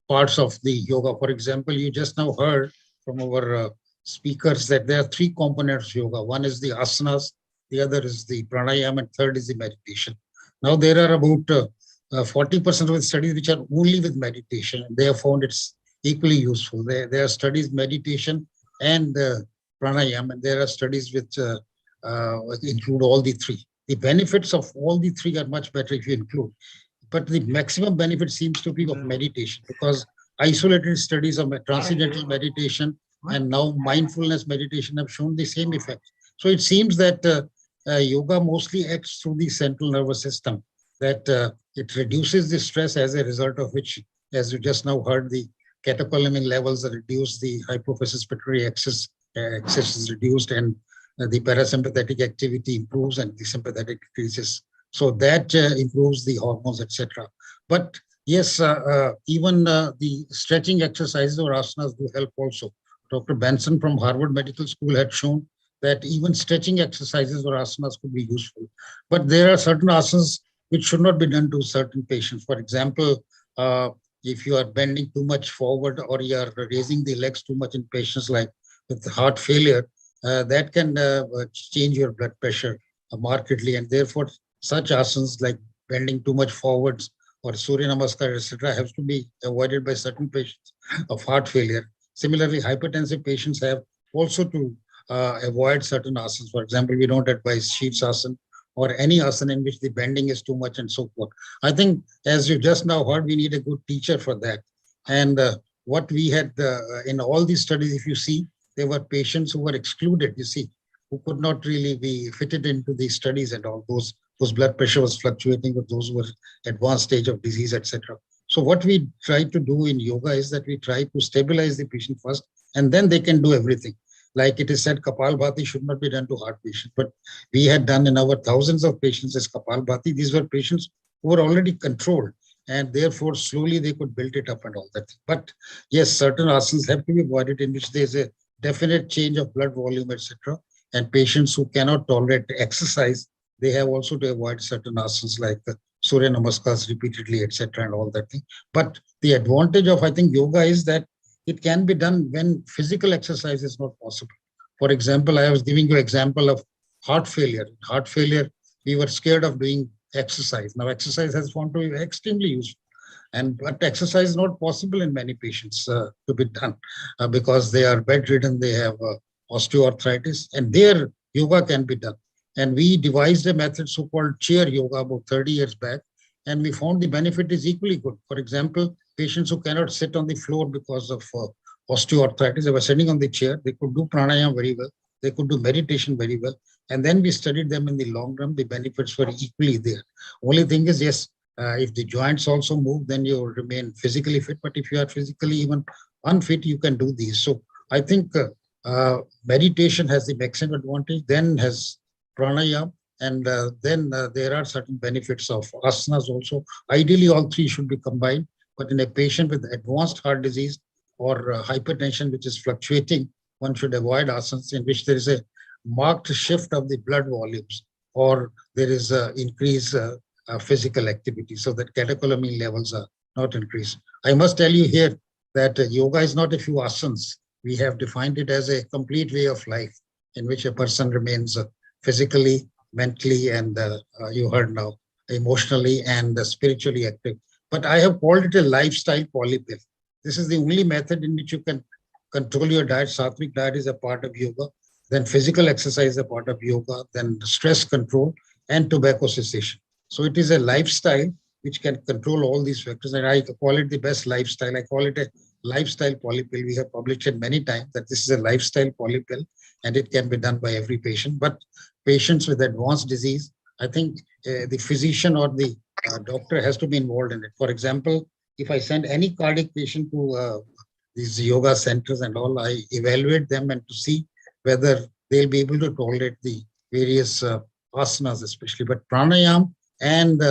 parts of the yoga. For example, you just now heard from our speakers that there are three components of yoga. One is the asanas, the other is the pranayama, and third is the meditation. Now there are about 40% of the studies which are only with meditation. They have found it's equally useful. There are studies meditation and pranayama, and there are studies which include all the three. The benefits of all the three are much better if you include, but the maximum benefit seems to be of meditation, because isolated studies of transcendental meditation and now mindfulness meditation have shown the same effect. So it seems that yoga mostly acts through the central nervous system, that it reduces the stress, as a result of which, as you just now heard, the catecholamine levels are reduced, the hypophysis pituitary axis is reduced, and the parasympathetic activity improves and the sympathetic decreases. So that improves the hormones, etc. But yes, even the stretching exercises or asanas do help also. Dr. Benson from Harvard Medical School had shown that even stretching exercises or asanas could be useful. But there are certain asanas which should not be done to certain patients. For example, if you are bending too much forward or you are raising the legs too much in patients like with heart failure, that can change your blood pressure markedly, and therefore such asanas like bending too much forwards or Surya Namaskar, etc., have to be avoided by certain patients of heart failure. Similarly, hypertensive patients have also to avoid certain asanas. For example, we don't advise Shivasana or any asana in which the bending is too much and so forth. I think, as you just now heard, we need a good teacher for that. And what we had in all these studies, if you see, there were patients who were excluded, you see, who could not really be fitted into these studies and all those whose blood pressure was fluctuating, with those who were advanced stage of disease, etc. So what we try to do in yoga is that we try to stabilize the patient first, and then they can do everything. Like it is said, Kapalbhati should not be done to heart patients, but we had done in our thousands of patients as Kapalbhati. These were patients who were already controlled, and therefore slowly they could build it up and all that. But yes, certain asanas have to be avoided in which there is a definite change of blood volume, etc. And patients who cannot tolerate exercise, they have also to avoid certain asanas like Surya Namaskars repeatedly, etc. and all that thing. But the advantage of, I think, yoga is that it can be done when physical exercise is not possible. For example, I was giving you an example of heart failure. Heart failure, we were scared of doing exercise. Now, exercise has found to be extremely useful. But exercise is not possible in many patients to be done because they are bedridden, they have osteoarthritis, and their yoga can be done. And we devised a method so-called chair yoga about 30 years back, and we found the benefit is equally good. For example, patients who cannot sit on the floor because of osteoarthritis, they were sitting on the chair, they could do pranayama very well, they could do meditation very well. And then we studied them in the long run, the benefits were equally there. Only thing is, yes, if the joints also move, then you remain physically fit. But if you are physically even unfit, you can do these. So I think meditation has the maximum advantage, then has pranayama, and then there are certain benefits of asanas also. Ideally, all three should be combined. But in a patient with advanced heart disease or hypertension, which is fluctuating, one should avoid asanas in which there is a marked shift of the blood volumes, or there is an increase physical activity, so that catecholamine levels are not increased. I must tell you here that yoga is not a few asanas. We have defined it as a complete way of life in which a person remains physically, mentally, and you heard now, emotionally and spiritually active. But I have called it a lifestyle polypill. This is the only method in which you can control your diet. Sattvic diet is a part of yoga. Then physical exercise is a part of yoga. Then stress control and tobacco cessation. So it is a lifestyle which can control all these factors. And I call it the best lifestyle. I call it a lifestyle polypill. We have published it many times that this is a lifestyle polypill and it can be done by every patient. But patients with advanced disease, I think the physician or the doctor has to be involved in it. For example, if I send any cardiac patient to these yoga centers and all, I evaluate them and to see whether they'll be able to tolerate the various asanas especially. But pranayama and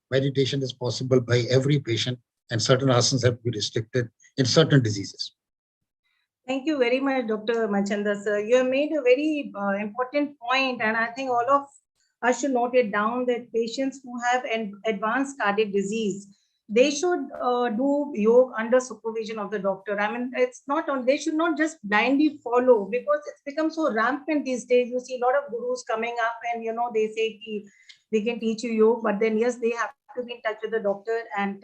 meditation is possible by every patient, and certain asanas have to be restricted in certain diseases. Thank you very much, Dr. Machanda sir. You have made a very important point, and I think all of us should note it down that patients who have an advanced cardiac disease, they should do yoga under supervision of the doctor. I mean, it's not on, they should not just blindly follow, because it's become so rampant these days. You see a lot of gurus coming up and, you know, they say they can teach you yoga, but then yes, they have to be in touch with the doctor. And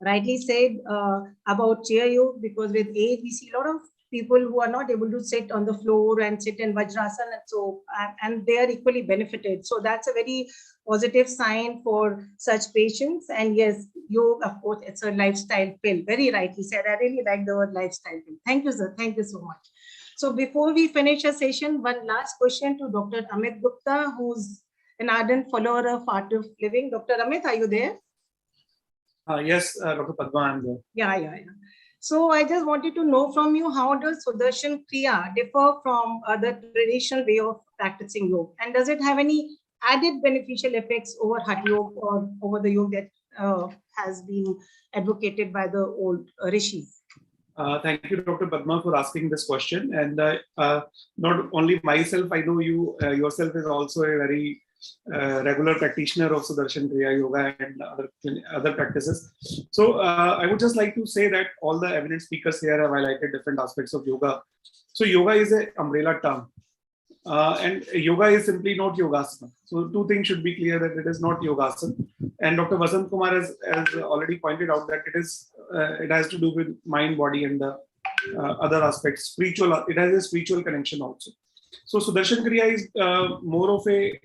rightly said about chair yoga, because with age, we see a lot of people who are not able to sit on the floor and sit in Vajrasana, and so and they are equally benefited. So that's a very positive sign for such patients. And yes, yoga, of course, it's a lifestyle pill. Very rightly said. I really like the word lifestyle pill. Thank you, sir. Thank you so much. So before we finish a session, one last question to Dr. Amit Gupta, who's an ardent follower of art of living. Dr. Amit, are you there? Yes, Dr. Padma, I'm there. Yeah. So I just wanted to know from you, how does Sudarshan Kriya differ from the traditional way of practicing yoga? And does it have any added beneficial effects over Hatha Yoga or over the yoga that has been advocated by the old rishis? Thank you, Dr. Padma, for asking this question. And not only myself, I know you yourself is also a very regular practitioner of Sudarshan Kriya Yoga and other practices. So I would just like to say that all the eminent speakers here have highlighted different aspects of yoga. So yoga is an umbrella term. And yoga is simply not yogasana. So two things should be clear, that it is not yogasana. And Dr. Vasant Kumar has already pointed out that it has to do with mind, body, and the other aspects. Spiritual, it has a spiritual connection also. So Sudarshan Kriya is more of a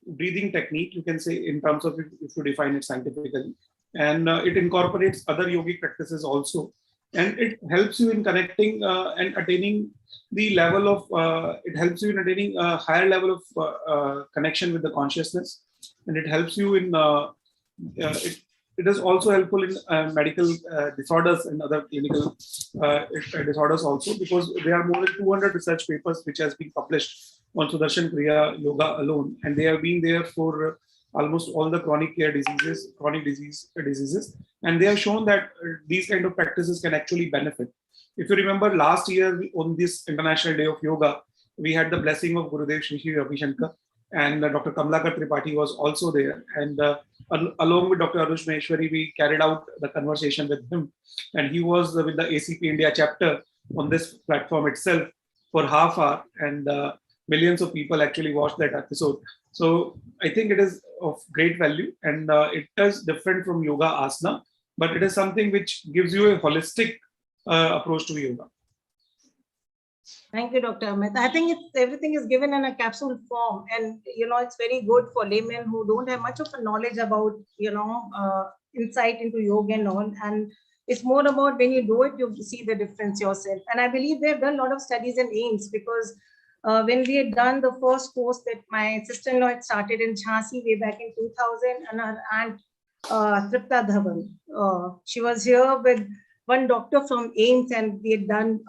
breathing technique, you can say, in terms of if you define it scientifically. And it incorporates other yogic practices also. And it helps you in connecting and attaining the level of, it helps you in attaining a higher level of connection with the consciousness. And it helps you in, it is also helpful in medical disorders and other clinical disorders also, because there are more than 200 research papers which has been published on Sudarshan Kriya Yoga alone. And they have been there for almost all the chronic diseases. And they have shown that these kind of practices can actually benefit. If you remember last year on this International Day of Yoga, we had the blessing of Gurudev Shri Shri Ravi Shankar, and Dr. Kamlakar Tripathi was also there. And along with Dr. Anuj Maheshwari, we carried out the conversation with him. And he was with the ACP India chapter on this platform itself for half hour. And millions of people actually watched that episode. So I think it is of great value, and it is different from yoga asana, but it is something which gives you a holistic approach to yoga. Thank you, Dr. Amit. I think everything is given in a capsule form, and it's very good for laymen who don't have much of a knowledge about insight into yoga and all. And it's more about when you do it, you see the difference yourself. And I believe they've done a lot of studies in AIMS, because when we had done the first course that my sister-in-law had started in Jhansi way back in 2000, and her aunt Tripta Dhawan, she was here with one doctor from AIMS, and we had done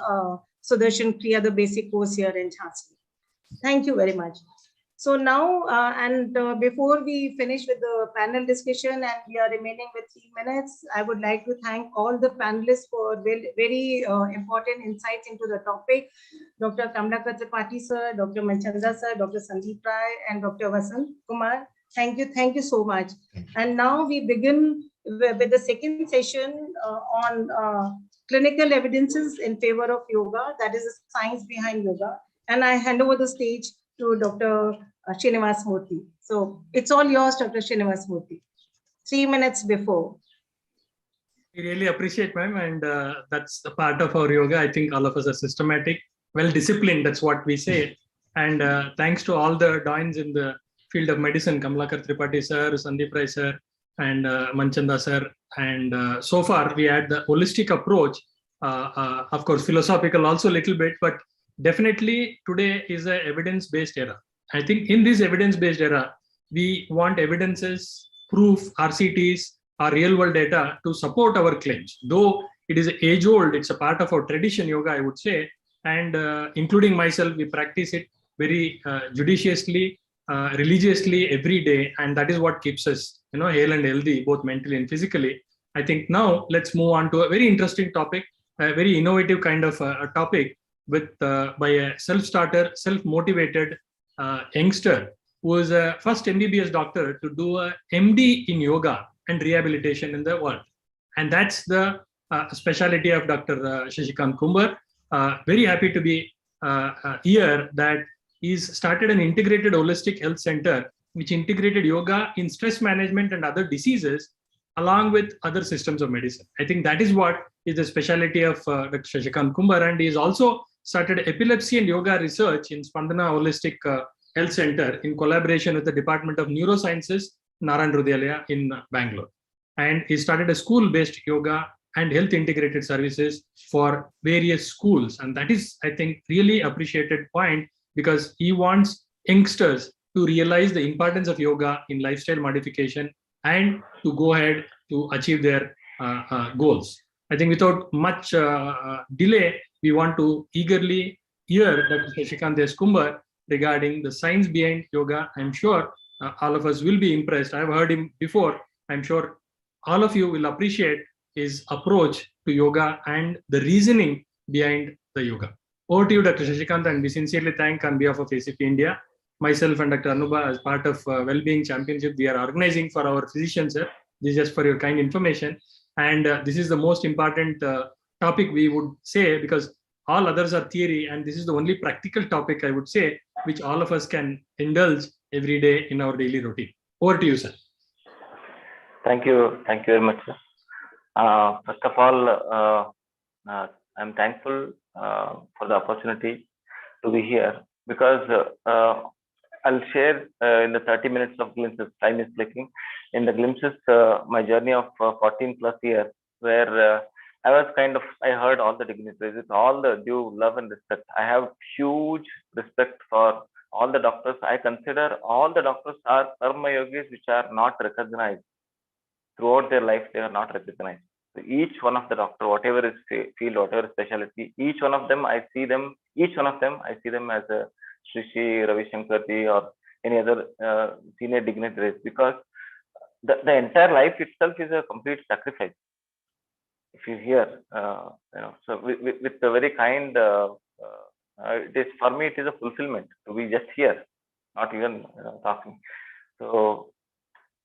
Sudarshan Kriya, the basic course here in Jhansi. Thank you very much. So now, before we finish with the panel discussion, and we are remaining with 3 minutes, I would like to thank all the panelists for very important insights into the topic. Dr. Kamlakar Tripathi sir, Dr. Manchanda sir, Dr. Sandeep Rai, and Dr. Vasant Kumar. Thank you so much. And now we begin with the second session on clinical evidences in favor of yoga, that is the science behind yoga. And I hand over the stage to Dr. Srinivas Murthy. So it's all yours, Dr. Srinivas Murthy. 3 minutes before. We really appreciate, ma'am, and that's the part of our yoga. I think all of us are systematic, well-disciplined, that's what we say. And thanks to all the doyens in the field of medicine, Kamlakar Tripathi sir, Sandeep Rai sir, and Manchanda sir. And so far we had the holistic approach, of course, philosophical also a little bit, but definitely today is an evidence-based era. I think in this evidence-based era, we want evidences, proof, RCTs, or real-world data to support our claims. Though it is age-old, it's a part of our tradition, yoga, I would say, and including myself, we practice it very judiciously, religiously every day, and that is what keeps us, hale and healthy, both mentally and physically. I think now let's move on to a very interesting topic, a very innovative kind of a topic, with by a self-starter, self-motivated youngster who is a first MBBS doctor to do a MD in yoga and rehabilitation in the world. And that's the specialty of Dr. Shashikant Kumbar. Very happy to be here that he's started an integrated holistic health center which integrated yoga in stress management and other diseases along with other systems of medicine. I think that is what is the specialty of Dr. Shashikant Kumbar, and he has also started epilepsy and yoga research in Spandana Holistic Health Center in collaboration with the Department of Neurosciences, Narayan Hrudayalaya in Bangalore. And he started a school-based yoga and health integrated services for various schools. And that is, I think, really appreciated point, because he wants youngsters to realize the importance of yoga in lifestyle modification and to go ahead to achieve their goals. I think without much delay, we want to eagerly hear Dr. Shashikant Kumbar regarding the science behind yoga. I'm sure all of us will be impressed. I've heard him before. I'm sure all of you will appreciate his approach to yoga and the reasoning behind the yoga. Over to you, Dr. Shashikant, and we sincerely thank on behalf of ACP India, myself and Dr. Anuba as part of Wellbeing Championship we are organizing for our physicians, sir. This is just for your kind information. And this is the most important topic we would say, because all others are theory, and this is the only practical topic I would say, which all of us can indulge every day in our daily routine. Over to you, sir. Thank you very much, sir. First of all, I'm thankful for the opportunity to be here, because I'll share in the 30 minutes of glimpses, time is clicking, in the glimpses my journey of 14 plus years, where I heard all the dignitaries with all the due love and respect. I have huge respect for all the doctors. I consider all the doctors are karma yogis which are not recognized. Throughout their life, they are not recognized. So each one of the doctor, whatever is field, whatever specialty, each one of them, I see them as a Shri Ravi Shankarji or any other senior dignitaries, because the entire life itself is a complete sacrifice. If you hear, so with a very kind, it is, for me, it is a fulfillment to be just here, not even talking. So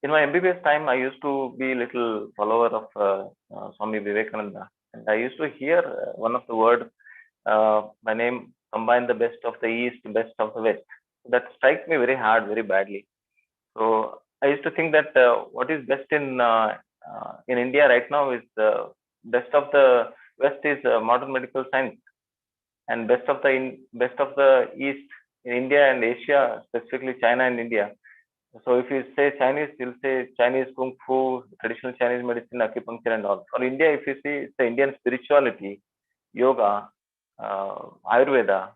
in my MBBS time, I used to be a little follower of Swami Vivekananda, and I used to hear one of the word, my name, combine the best of the East, best of the West. That strikes me very hard, very badly. So I used to think that what is best in India right now is best of the West is modern medical science, and best of the East in India and Asia, specifically China and India. So if you say Chinese, you'll say Chinese Kung Fu, traditional Chinese medicine, acupuncture and all. For India, if you see, it's the Indian spirituality, yoga, Ayurveda,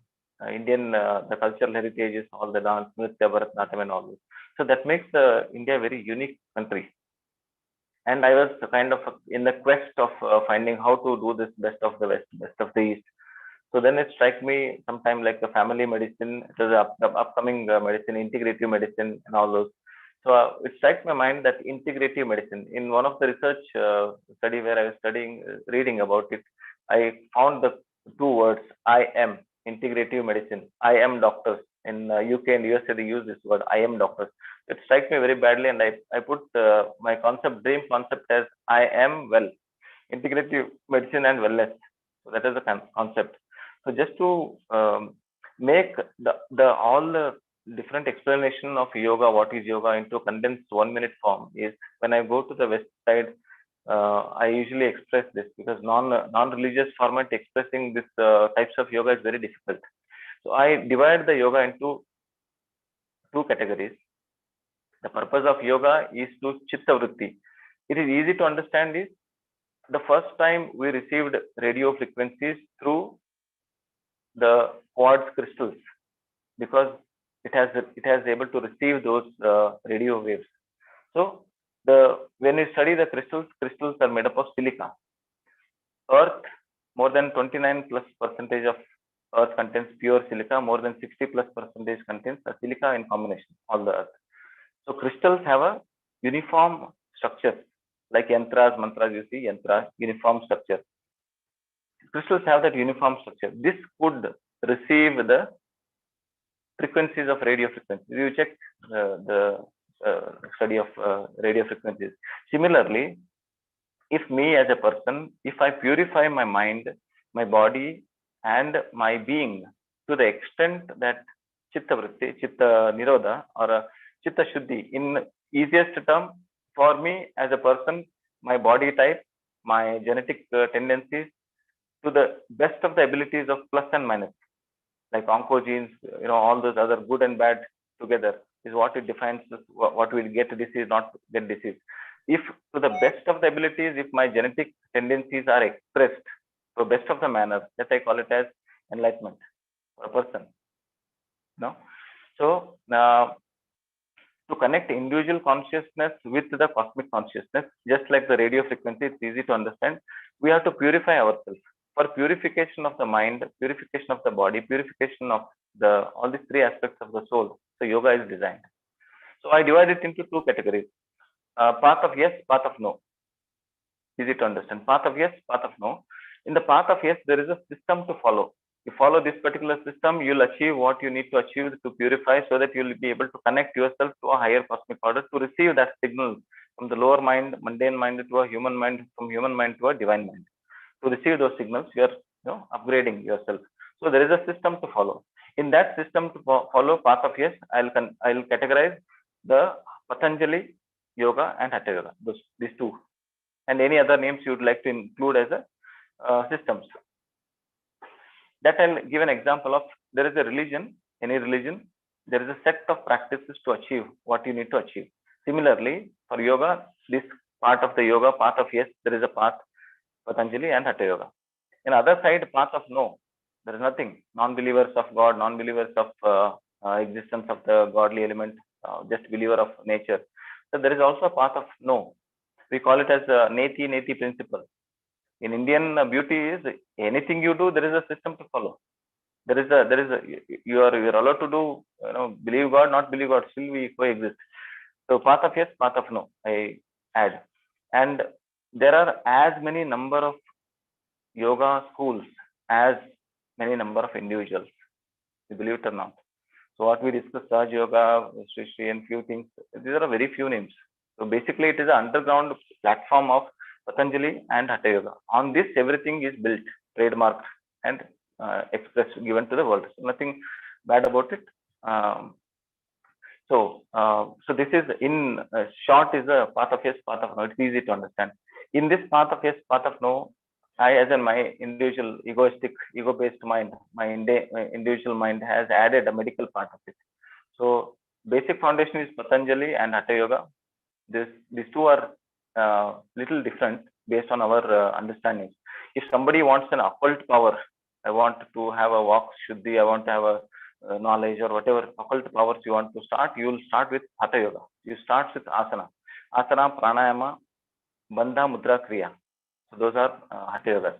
Indian, the cultural heritages, all the dance, Nritya, Bharatanatyam and all this. So that makes India a very unique country. And I was kind of in the quest of finding how to do this best of the West, best of the East. So then it struck me sometime like the family medicine, it was the upcoming medicine, integrative medicine and all those. So it struck my mind that integrative medicine, in one of the research study where I was reading about it, I found the two words, I am, integrative medicine, I am doctors. In UK and USA, they use this word, I am doctors. It strikes me very badly, and I put my dream concept as I am well, integrative medicine and wellness. So that is the concept. So just to make all the different explanation of yoga, what is yoga, into condensed 1 minute form, is when I go to the West side, I usually express this, because non-religious format expressing this types of yoga is very difficult. So I divide the yoga into two categories. The purpose of yoga is to chitta vritti. It is easy to understand is the first time we received radio frequencies through the quartz crystals, because it has able to receive those radio waves. So when you study the crystals are made up of silica. Earth, more than 29% of Earth contains pure silica, more than 60% contains silica in combination, all the Earth. So crystals have a uniform structure, like yantras, mantras, you see yantras, uniform structure. Crystals have that uniform structure. This could receive the frequencies of radio frequencies. You check the study of radio frequencies. Similarly, if me as a person, if I purify my mind, my body, and my being to the extent that chitta vritti, chitta nirodha, or chitta shuddhi, in easiest term, for me as a person, my body type, my genetic tendencies, to the best of the abilities of plus and minus, like oncogenes, all those other good and bad together is what it defines what will get disease, not get disease. If to the best of the abilities, if my genetic tendencies are expressed to best of the manner, that I call it as enlightenment for a person. No, so to connect individual consciousness with the cosmic consciousness, just like the radio frequency, it's easy to understand. We have to purify ourselves. For purification of the mind, purification of the body, purification of all these three aspects of the soul, so yoga is designed. So I divide it into two categories: path of yes, path of no. Easy to understand. Path of yes, path of no. In the path of yes, there is a system to follow. You follow this particular system, you'll achieve what you need to achieve to purify, so that you'll be able to connect yourself to a higher cosmic order, to receive that signal from the lower mind, mundane mind, to a human mind, from human mind to a divine mind. To receive those signals, you are upgrading yourself. So there is a system to follow. In that system to follow, path of yes, I'll categorize the Patanjali yoga and Hatha yoga, these two, and any other names you would like to include as a systems. That I'll give an example of. There is a religion, any religion, there is a set of practices to achieve what you need to achieve. Similarly, for yoga, this part of the yoga, path of yes, there is a path, Patanjali and Hatha yoga. In other side, path of no, there is nothing. Non-believers of God, non-believers of existence of the godly element, just believer of nature. So there is also a path of no. We call it as a neti principle. In Indian beauty is anything you do, there is a system to follow. You are allowed to do, believe God, not believe God, still we coexist. So path of yes, path of no, I add. And there are as many number of yoga schools as many number of individuals, you believe it or not. So what we discussed, Raj Yoga, Sri and few things, these are very few names. So basically it is an underground platform of Patanjali and Hatha yoga. On this, everything is built, trademarked, and expressed, given to the world. So nothing bad about it. So this is, in short, is a path of yes, path of no. It's easy to understand. In this path of yes, path of no, I, as in my individual egoistic, ego-based mind, my individual mind has added a medical part of it. So basic foundation is Patanjali and Hatha yoga. These two are little different based on our understanding. If somebody wants an occult power, I want to have a walk shuddhi, I want to have a knowledge or whatever occult powers you want to start, you will start with Hatha yoga. You start with asana, pranayama, bandha, mudra, kriya. So those are Hatha yogas.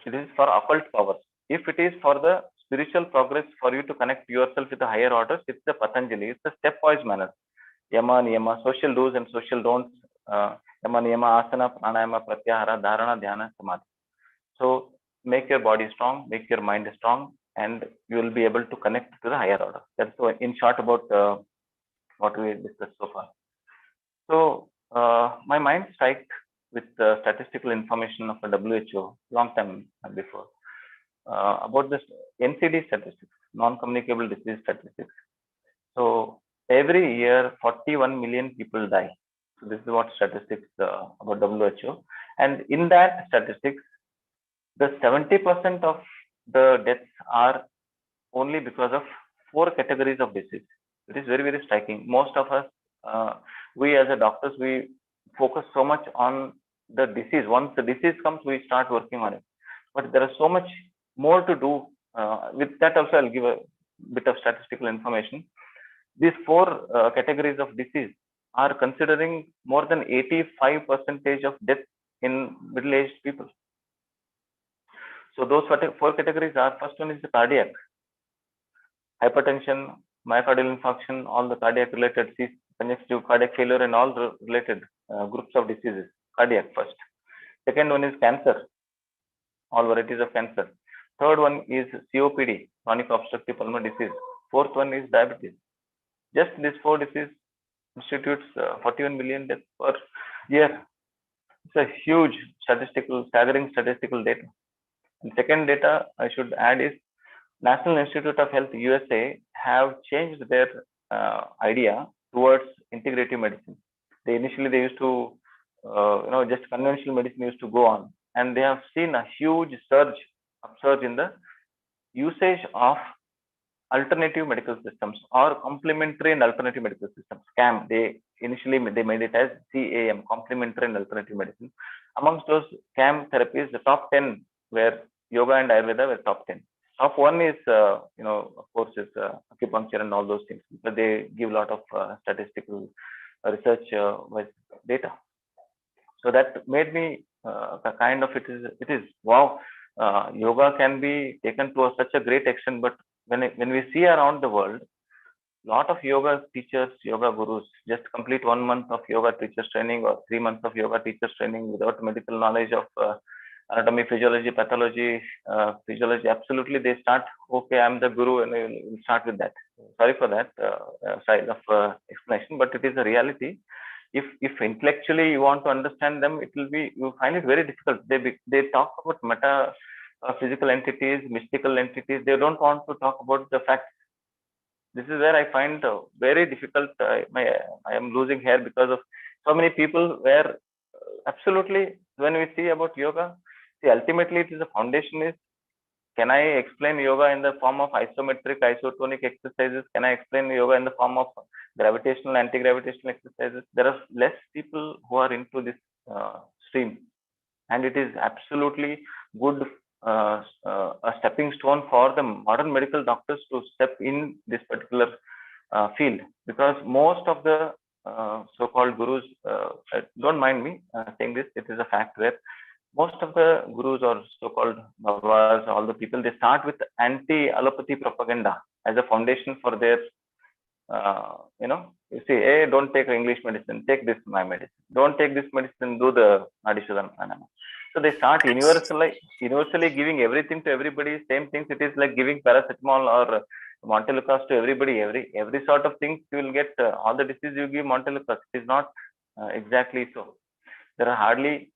It is for occult powers. If it is for the spiritual progress, for you to connect yourself with the higher orders, it's the Patanjali. It's the stepwise manner. Yama, niyama, social do's and social don'ts. Yama, niyama, asana, pranayama, pratyahara, dharana, dhyana, samadhi. So make your body strong, make your mind strong, and you will be able to connect to the higher order. That's in short about what we discussed so far. So my mind striked with statistical information of a WHO long time before about this NCD statistics, non-communicable disease statistics. So every year 41 million people die. So this is what statistics about WHO, and in that statistics, the 70% of the deaths are only because of 4 categories of disease. It is very, very striking. Most of us, we as a doctors, we focus so much on the disease. Once the disease comes, we start working on it. But there is so much more to do. With that also, I'll give a bit of statistical information. These 4 categories of disease are considering more than 85% of death in middle-aged people. So those 4 categories are, first one is the cardiac, hypertension, myocardial infarction, all the cardiac related, congestive cardiac failure, and all the related groups of diseases. Cardiac first. Second one is cancer, all varieties of cancer. Third one is COPD, chronic obstructive pulmonary disease. Fourth one is diabetes. Just these 4 diseases institutes 41 million deaths per year. It's a huge staggering statistical data. And second data I should add is National Institute of Health USA have changed their idea towards integrative medicine. They used to, just conventional medicine used to go on, and they have seen a huge upsurge in the usage of alternative medical systems or complementary and alternative medical systems. CAM. They made it as CAM, complementary and alternative medicine. Amongst those CAM therapies, the top 10 were yoga and Ayurveda were top 10. Top 1 is, of course, is acupuncture and all those things, but they give a lot of statistical research with data. So that made me it is wow. Yoga can be taken to such a great extent, but when we see around the world, lot of yoga teachers, yoga gurus just complete 1 month of yoga teachers training or 3 months of yoga teachers training without medical knowledge of anatomy, physiology, pathology, physiology. Absolutely, they start, okay, I'm the guru, and we'll start with that. Sorry for that style of explanation, but it is a reality. If intellectually you want to understand them, you find it very difficult. They talk about physical entities, mystical entities. They don't want to talk about the facts. This is where I find very difficult. I am losing hair because of so many people where absolutely, when we see about yoga, ultimately it is the foundation is, can I explain yoga in the form of isometric, isotonic exercises? Can I explain yoga in the form of gravitational, anti-gravitational exercises? There are less people who are into this stream, and it is absolutely good a stepping stone for the modern medical doctors to step in this particular field, because most of the so-called gurus, don't mind me saying this, it is a fact where most of the gurus or so-called babas, all the people, they start with anti-allopathy propaganda as a foundation for their, you see, hey, don't take English medicine, take this my medicine. Don't take this medicine, do the Adishadan Pranama. So they start universally giving everything to everybody, same things. It is like giving paracetamol or Montelukast to everybody. Every sort of things you will get, all the disease you give Montelukast. It is not exactly so. There are hardly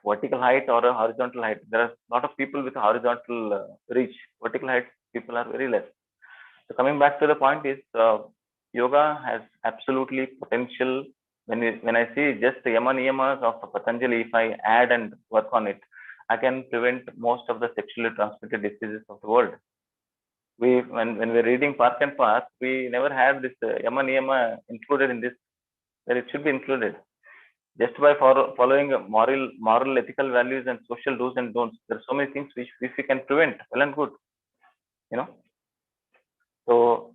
vertical height or a horizontal height. There are a lot of people with horizontal reach. Vertical height people are very less. So coming back to the point is, yoga has absolutely potential. When I see just the yama niyamas of Patanjali, if I add and work on it, I can prevent most of the sexually transmitted diseases of the world. When we're reading Park and Path, we never had this yama niyama included in this, where it should be included. Just by following moral, ethical values and social do's and don'ts, there are so many things which if we can prevent, well and good, So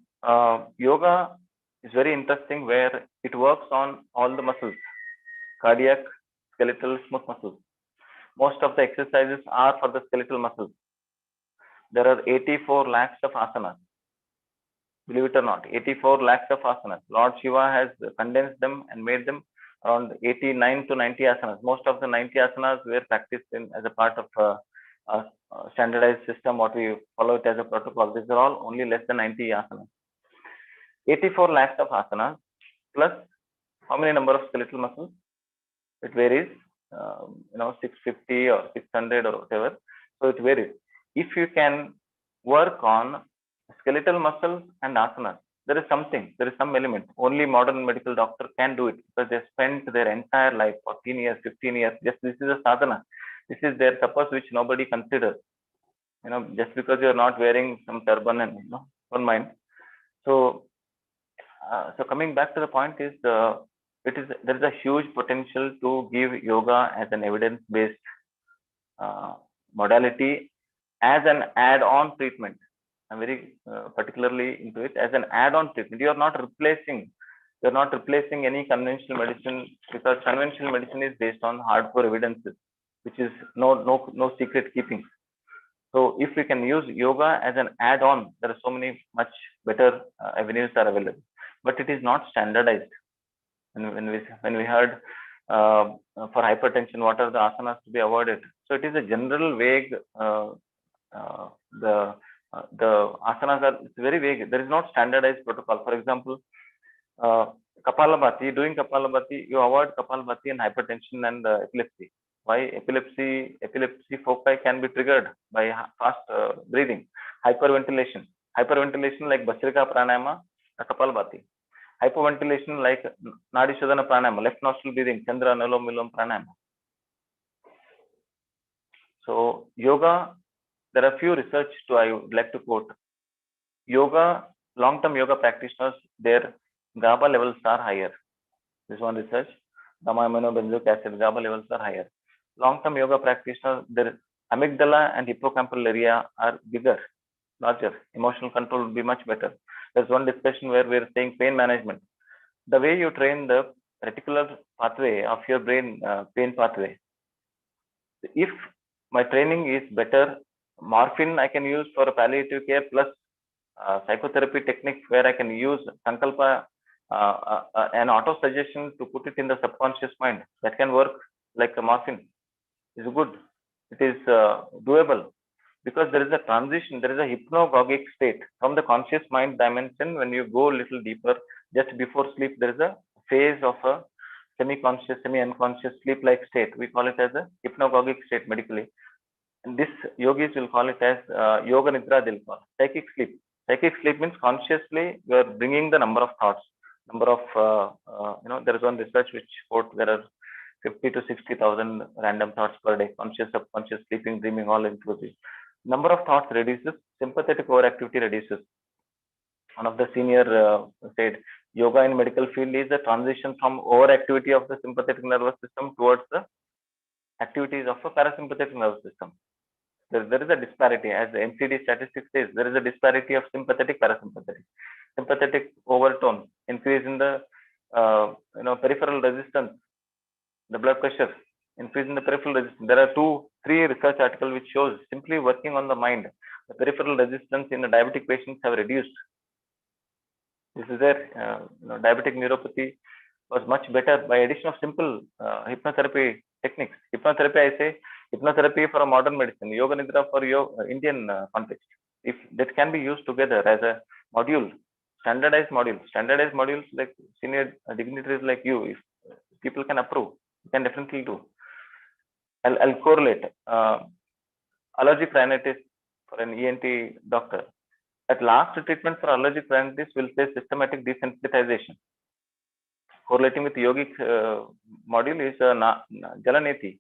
yoga is very interesting, where it works on all the muscles, cardiac, skeletal, smooth muscles. Most of the exercises are for the skeletal muscles. There are 84 lakhs of asanas. Believe it or not, 84 lakhs of asanas. Lord Shiva has condensed them and made them around 89 to 90 asanas. Most of the 90 asanas were practiced as a part of a standardized system, what we follow it as a protocol. These are all only less than 90 asanas. 84 lakhs of asanas plus how many number of skeletal muscles? It varies, 650 or 600 or whatever. So it varies. If you can work on skeletal muscles and asanas, there is some element. Only modern medical doctor can do it, because they spent their entire life, 14 years, 15 years. Just this is a sadhana. This is their tapas which nobody considers. Just because you are not wearing some turban and don't mind. So coming back to the point is, there is a huge potential to give yoga as an evidence-based modality as an add-on treatment. I'm very particularly into it as an add-on treatment. You are not replacing any conventional medicine, because conventional medicine is based on hardcore evidences, which is no secret keeping. So if we can use yoga as an add-on, there are so many much better avenues are available, but it is not standardized. And when we heard for hypertension, what are the asanas to be avoided? So it is a general vague. The asanas it's very vague. There is not standardized protocol. For example, Kapalabhati, doing Kapalabhati, you avoid Kapalabhati and hypertension and epilepsy. Why? Epilepsy foci can be triggered by fast breathing. Hyperventilation like Bhastrika Pranayama, Kapalabhati. Hypoventilation like Nadi Shodhana Pranayama, left nostril breathing, Chandra Anulom Vilom Pranayama. So yoga, there are few research I would like to quote. Yoga, long-term yoga practitioners, their GABA levels are higher. This is one research. Gamma-aminobenzoic acid GABA levels are higher. Long-term yoga practitioners, their amygdala and hippocampal area are bigger, larger. Emotional control will be much better. There's one discussion where we're saying pain management. The way you train the reticular pathway of your brain, pain pathway. If my training is better, morphine I can use for palliative care plus psychotherapy techniques where I can use sankalpa, an auto suggestion to put it in the subconscious mind. That can work like a morphine. Is good. It is doable because there is a transition. There is a hypnagogic state from the conscious mind dimension. When you go a little deeper, just before sleep, there is a phase of a semi-conscious, semi-unconscious sleep-like state. We call it as a hypnagogic state medically. And this yogis will call it as yoga nidra. They'll call psychic sleep. Psychic sleep means consciously you are bringing the number of thoughts, number of there is one research which quote there are 50 to 60,000 random thoughts per day, conscious, subconscious, sleeping, dreaming, all inclusive. Number of thoughts reduces, sympathetic overactivity reduces. One of the senior said, yoga in medical field is a transition from overactivity of the sympathetic nervous system towards the activities of the parasympathetic nervous system. There is a disparity, as the MCD statistics says, there is a disparity of sympathetic, parasympathetic. Sympathetic overtone, increase in the peripheral resistance, the blood pressure, increase in the peripheral resistance. There are 2-3 research articles which shows simply working on the mind, the peripheral resistance in the diabetic patients have reduced. This is there. Diabetic neuropathy was much better by addition of simple hypnotherapy techniques. Hypnotherapy, I say, hypnotherapy for a modern medicine, yoga nidra for your Indian context. If that can be used together as a module, standardized modules like senior dignitaries like you, if people can approve, you can definitely do. I'll correlate allergic rhinitis for an ENT doctor. At last treatment for allergic rhinitis will say systematic desensitization. Correlating with yogic module is Jalaneti.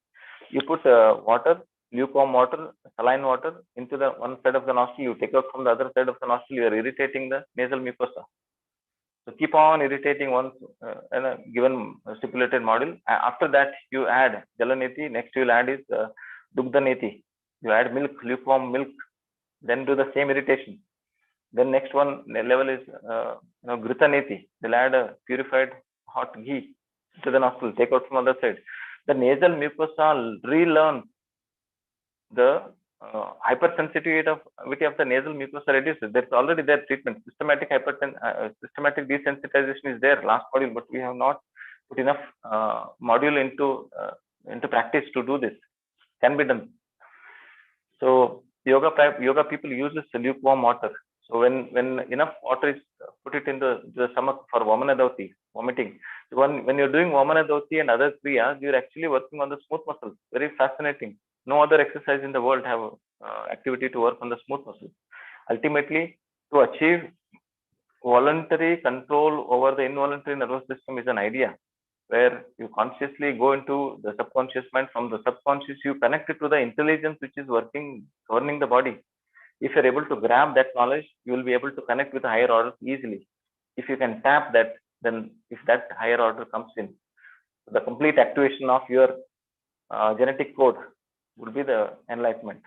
You put water, lukewarm water, saline water into the one side of the nostril, you take out from the other side of the nostril, you are irritating the nasal mucosa. So keep on irritating once in a given stipulated module. After that, you add Jalaneti. Next, you will add is Dugdhaneti. You add milk, lukewarm milk, then do the same irritation. Then next one level is Grithaneti. They'll add a purified hot ghee to the nostril, take out from the other side. The nasal mucosa relearn the hypersensitivity of the nasal mucosa reduces. There's already their treatment. Systematic desensitization is there last module, but we have not put enough module into practice to do this. Can be done. So yoga people use this lukewarm water. So when enough water is put it in the stomach for Vamanadauti, vomiting. So when you're doing Vamanadauti and other kriyas, you're actually working on the smooth muscles. Very fascinating. No other exercise in the world have activity to work on the smooth muscles. Ultimately, to achieve voluntary control over the involuntary nervous system is an idea where you consciously go into the subconscious mind. From the subconscious, you connect it to the intelligence which is working, governing the body. If you're able to grab that knowledge, you will be able to connect with the higher order easily. If you can tap that, then if that higher order comes in, the complete activation of your genetic code will be the enlightenment.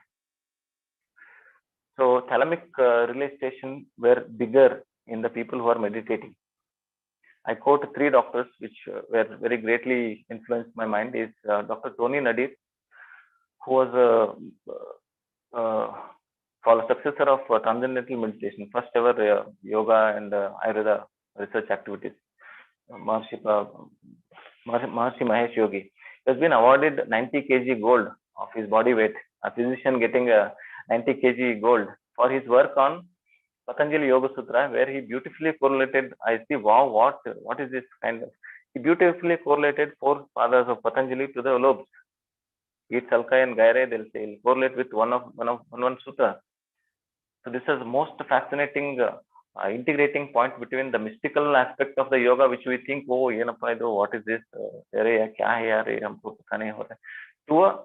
So thalamic relay station were bigger in the people who are meditating. I quote 3 doctors which were very greatly influenced my mind is Dr. Tony Nadir, who was a successor of transcendental meditation, first ever yoga and Ayurveda research activities. Maharishi Mahesh Yogi has been awarded 90 kg gold of his body weight. A physician getting a 90 kg gold for his work on Patanjali Yoga Sutra, where he beautifully correlated. I see, wow, what is this kind of? He beautifully correlated 4 padas of Patanjali to the lobes. Each Salkai and Gaire, they'll correlate with one sutra. So this is most fascinating integrating point between the mystical aspect of the yoga, which we think, oh, what is this? To a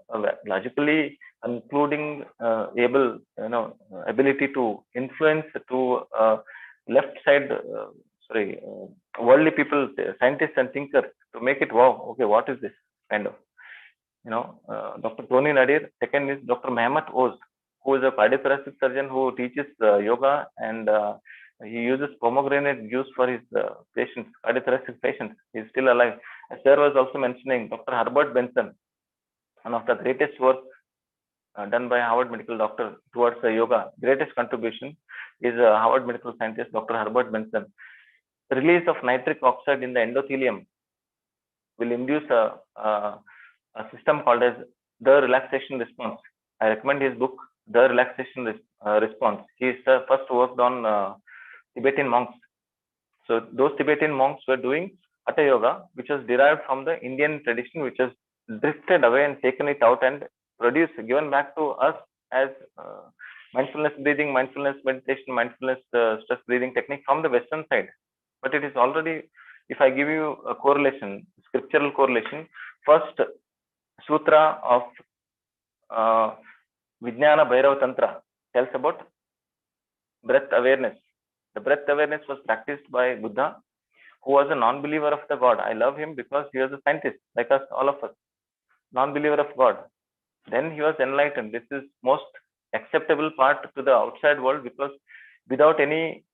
logically including ability to influence to left side, worldly people, scientists and thinkers, to make it, wow, okay, what is this kind of? Dr. Tony Nadir. Second is Dr. Mehmet Oz, who is a cardiothoracic surgeon who teaches yoga, and he uses pomegranate juice for his patients, cardiothoracic patients. He's still alive. As Sir was also mentioning, Dr. Herbert Benson, one of the greatest work done by Harvard medical doctor towards yoga. Greatest contribution is Harvard medical scientist Dr. Herbert Benson. The release of nitric oxide in the endothelium will induce a system called as the relaxation response. I recommend his book, The Relaxation Response. He first worked on Tibetan monks. So those Tibetan monks were doing Hatha Yoga, which was derived from the Indian tradition, which has drifted away and taken it out and given back to us as mindfulness breathing, mindfulness meditation, mindfulness stress breathing technique from the Western side. But it is already, if I give you a correlation, scriptural correlation, first sutra of Vijnana Bhairava Tantra tells about breath awareness. The breath awareness was practiced by Buddha, who was a non-believer of the God. I love him because he was a scientist, like us, all of us, non-believer of God. Then he was enlightened. This is most acceptable part to the outside world, because without any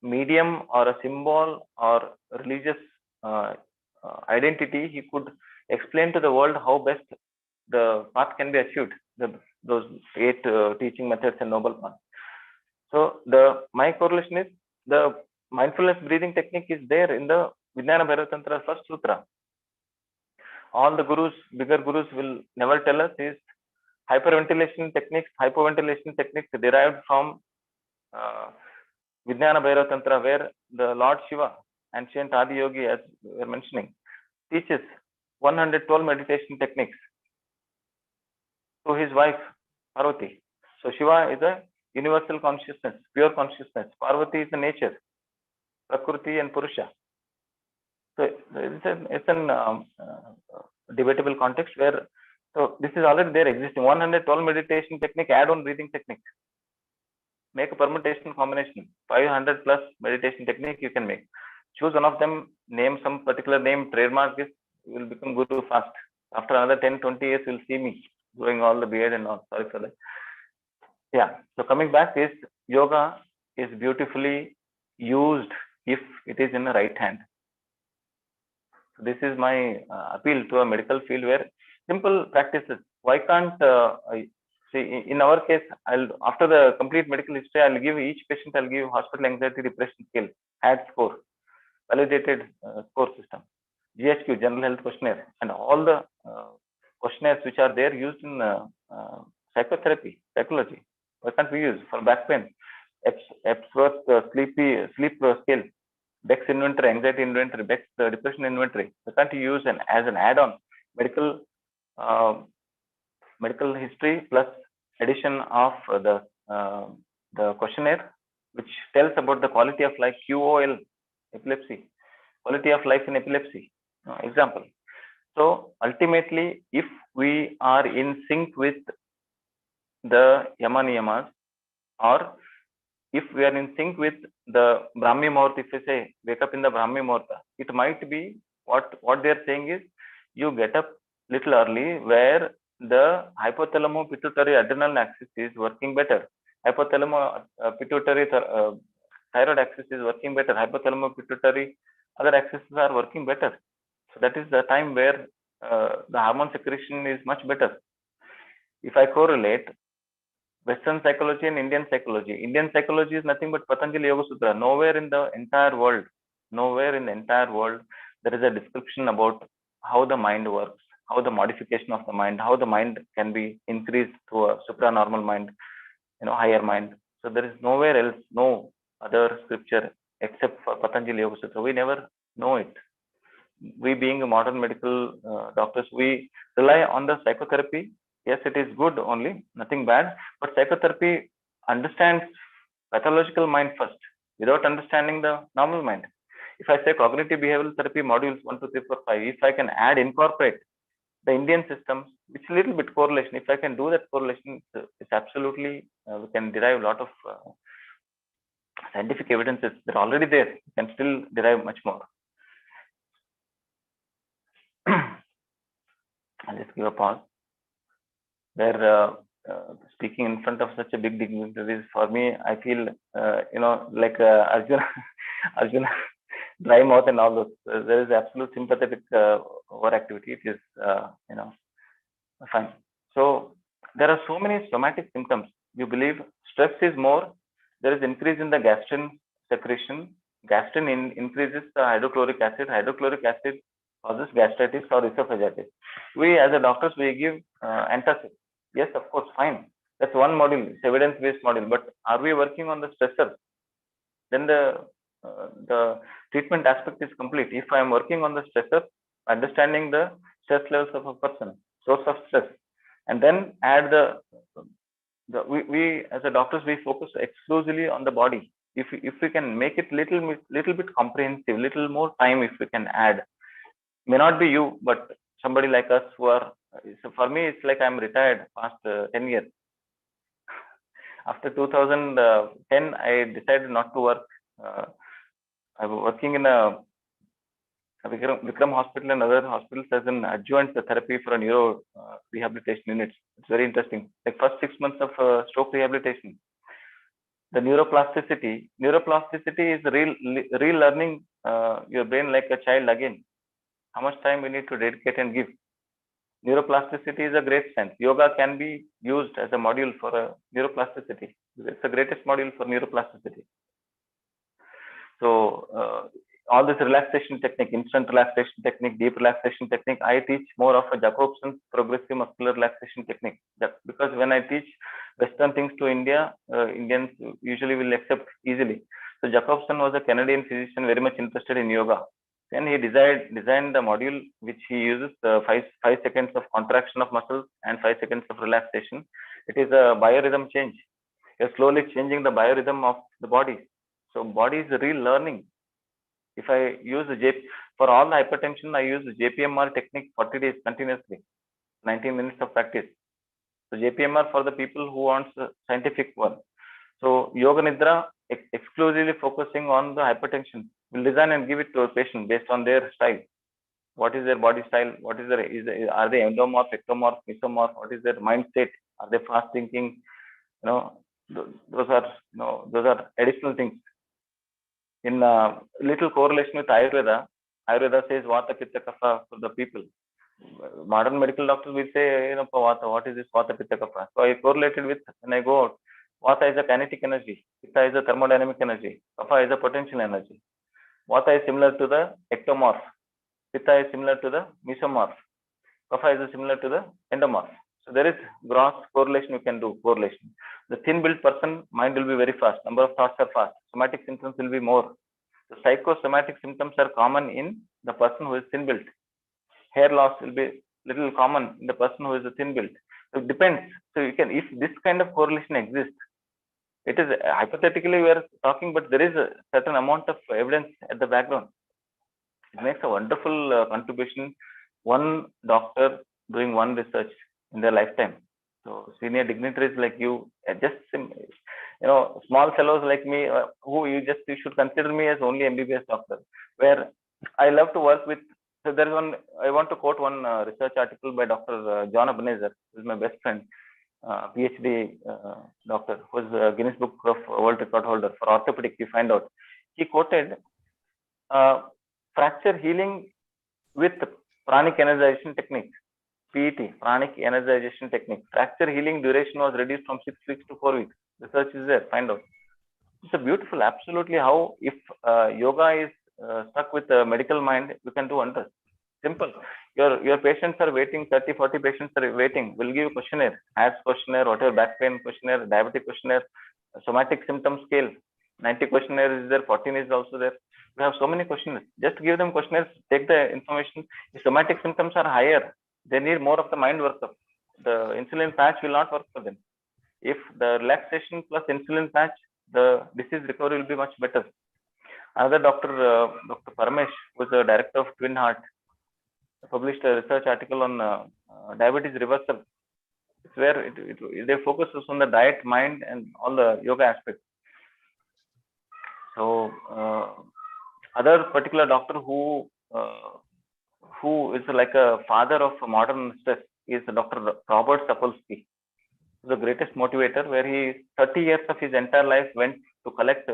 medium or a symbol or religious identity, he could explain to the world how best the path can be achieved, those 8 teaching methods and noble paths. So my correlation is the mindfulness breathing technique is there in the Vijnana Bhairava Tantra first sutra. All the gurus, bigger gurus, will never tell us is hyperventilation techniques derived from Vijnana Bhairava Tantra, where the Lord Shiva, ancient Adi Yogi, as we were mentioning, teaches 112 meditation techniques to his wife Parvati. So Shiva is a universal consciousness, pure consciousness. Parvati is the nature, Prakriti and Purusha. So it's an debatable context where, so this is already there existing. 112 meditation technique, add on breathing technique. Make a permutation combination, 500 plus meditation technique you can make. Choose one of them, name some particular name, trademark this, you will become guru fast. After another 10-20 years, you'll see me growing all the beard and all. Sorry for that. Yeah, so coming back is yoga is beautifully used if it is in the right hand. So this is my appeal to a medical field, where simple practices. Why can't see in our case? After the complete medical history, I'll give each patient. I'll give hospital anxiety depression scale, HAD score, validated score system, GHQ, general health questionnaire, and all the questionnaires which are there used in psychotherapy, psychology. Why can't we use for back pain? Epworth sleep scale, Beck's inventory, anxiety inventory, Beck's depression inventory. Why can't you use as an add-on medical history plus addition of the questionnaire, which tells about the quality of life, QOL, epilepsy, quality of life in epilepsy, example. So ultimately, if we are in sync with the Yama Niyamas, or if we are in sync with the Brahmi Muhurta, if we say wake up in the Brahmi Muhurta, it might be what they are saying is you get up little early, where the hypothalamo pituitary adrenal axis is working better. Hypothalamo pituitary thyroid axis is working better. Hypothalamo pituitary other axes are working better. So that is the time where the hormone secretion is much better. If I correlate Western psychology and Indian psychology is nothing but Patanjali Yoga Sutra. Nowhere in the entire world, there is a description about how the mind works, how the modification of the mind, how the mind can be increased to a supranormal mind, higher mind. So there is nowhere else, no other scripture except for Patanjali Yoga Sutra. We never know it. We being modern medical doctors, we rely on the psychotherapy. Yes, it is good only, nothing bad. But psychotherapy understands pathological mind first, without understanding the normal mind. If I say cognitive behavioral therapy modules 1, 2, 3, 4, 5, if I can incorporate the Indian systems, it's a little bit correlation. If I can do that correlation, it's absolutely, we can derive a lot of scientific evidences. They're already there. You can still derive much more. I'll just give a pause. Where speaking in front of such a big dignitaries, for me, I feel, like Arjuna, Arjuna, dry mouth and all those. There is absolute sympathetic overactivity. It is, fine. So there are so many somatic symptoms. You believe stress is more. There is increase in the gastrin secretion. Gastrin increases the hydrochloric acid. Hydrochloric acid causes gastritis or esophagitis. We as a doctors, we give antacid. Yes, of course, fine. That's one module. It's evidence-based module. But are we working on the stressor? Then the treatment aspect is complete. If I am working on the stressor, understanding the stress levels of a person, source of stress, and then add we as a doctors, we focus exclusively on the body. If we can make it little bit comprehensive, little more time, if we can add, may not be you, but somebody like us who are. So for me, it's like I'm retired past 10 years. After 2010, I decided not to work. I was working in a Vikram Hospital and other hospitals as an adjunct therapy for a neuro rehabilitation unit. It's very interesting. Like first 6 months of stroke rehabilitation, the neuroplasticity is relearning your brain like a child again. How much time we need to dedicate and give. Neuroplasticity is a great science. Yoga can be used as a module for neuroplasticity. It's the greatest module for neuroplasticity. So all this relaxation technique, instant relaxation technique, deep relaxation technique, I teach more of a Jacobson's progressive muscular relaxation technique. Because when I teach Western things to India, Indians usually will accept easily. So Jacobson was a Canadian physician very much interested in yoga. Then he designed the module which he uses 5 seconds of contraction of muscles and 5 seconds of relaxation. It is a biorhythm change. You're slowly changing the biorhythm of the body. So body is relearning. If I use for all the hypertension, I use the JPMR technique 40 days continuously, 19 minutes of practice. So JPMR for the people who want the scientific one. So Yoga Nidra exclusively focusing on the hypertension. We'll design and give it to a patient based on their style. What is their body style? What is are they endomorph, ectomorph, mesomorph? What is their mind state? Are they fast thinking? Those are additional things. In little correlation with Ayurveda, Ayurveda says Vata, Pitta, Kapha for the people. Modern medical doctors will say, Vata, what is this Vata, Pitta, Kapha? So I correlated with, when I go out, Vata is a kinetic energy, Pitta is a thermodynamic energy, Kapha is a potential energy. Vata is similar to the ectomorph, Pitta is similar to the mesomorph, Kapha is similar to the endomorph. So there is gross correlation you can do, correlation. The thin-built person, mind will be very fast, number of thoughts are fast, somatic symptoms will be more. The psychosomatic symptoms are common in the person who is thin-built. Hair loss will be little common in the person who is thin-built. So it depends. So you can, if this kind of correlation exists, it is hypothetically we are talking, but there is a certain amount of evidence at the background. It makes a wonderful contribution. One doctor doing one research in their lifetime. So senior dignitaries like you, just small fellows like me, who you should consider me as only MBBS doctor. Where I love to work with. So there is one. I want to quote one research article by Dr. John Ebenezer, who is my best friend, PhD doctor, who is a Guinness Book of World Record holder for orthopedic. You find out. He quoted fracture healing with pranic energization technique. PET, pranic energization technique. Fracture healing duration was reduced from 6 weeks to 4 weeks. Research is there, find out. It's a beautiful, absolutely how if yoga is stuck with the medical mind, you can do wonders. Simple. Your patients are waiting, 30, 40 patients are waiting. We'll give you questionnaire, HADS questionnaire, whatever, back pain questionnaire, diabetic questionnaire, somatic symptom scale. 90 questionnaires is there, 14 is also there. We have so many questionnaires. Just give them questionnaires, take the information. If somatic symptoms are higher, they need more of the mind workup. The insulin patch will not work for them. If the relaxation plus insulin patch, the disease recovery will be much better. Another doctor, Dr. Paramesh, who is the director of Twin Heart, published a research article on diabetes reversal. It's where they focus on the diet, mind, and all the yoga aspects. So, other particular doctor who is like a father of modern stress is Dr. Robert Sapolsky, the greatest motivator, where he 30 years of his entire life went to collect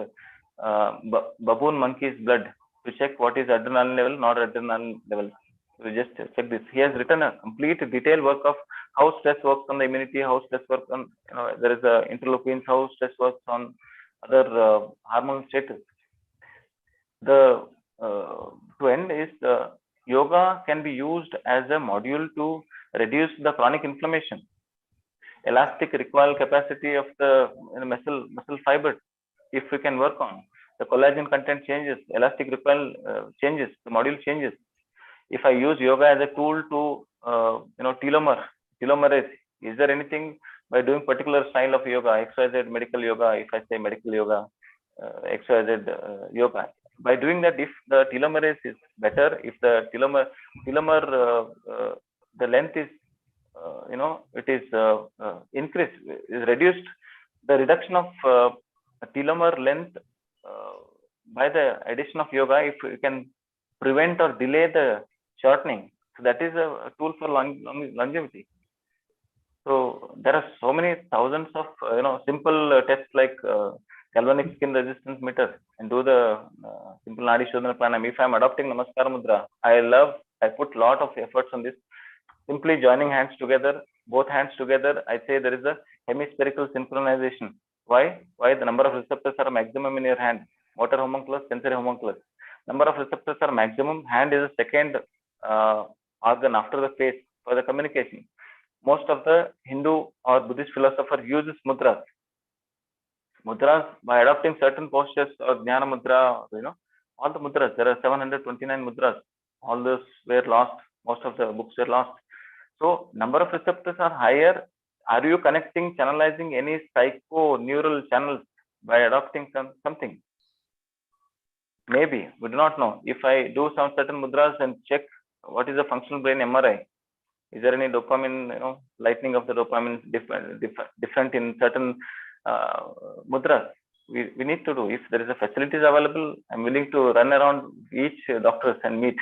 baboon monkey's blood to check what is adrenaline level, noradrenaline level. So just check this. He has written a complete detailed work of how stress works on the immunity, how stress works on, there is interleukins, how stress works on other hormone status. The to end is yoga can be used as a module to reduce the chronic inflammation, elastic recoil capacity of the muscle fiber. If we can work on the collagen content changes, elastic recoil changes, the module changes. If I use yoga as a tool to telomerase, is there anything by doing particular style of yoga, XYZ medical yoga, if I say medical yoga, XYZ yoga, by doing that, if the telomerase is better, if the telomere the length is it is increased, is reduced, the reduction of telomere length by the addition of yoga, if you can prevent or delay the shortening, so that is a tool for longevity. So there are so many thousands of simple tests like galvanic skin resistance meter, and do the simple Nadi Shodhana pranayam. If I am adopting Namaskar Mudra, I put lot of efforts on this. Simply joining hands together, both hands together, I say there is a hemispherical synchronization. Why? The number of receptors are maximum in your hand. Motor homunculus, sensory homunculus. Number of receptors are maximum. Hand is the second organ after the face for the communication. Most of the Hindu or Buddhist philosophers uses mudras. Mudras, by adopting certain postures or Jnana Mudra, all the mudras, there are 729 mudras. All those were lost. Most of the books were lost. So, number of receptors are higher. Are you connecting, channelizing any psycho-neural channels by adopting something? Maybe, we do not know. If I do some certain mudras and check what is the functional brain MRI, is there any dopamine, lightning of the dopamine different in certain mudras? We need to do. If there is a facilities available, I'm willing to run around each doctors and meet.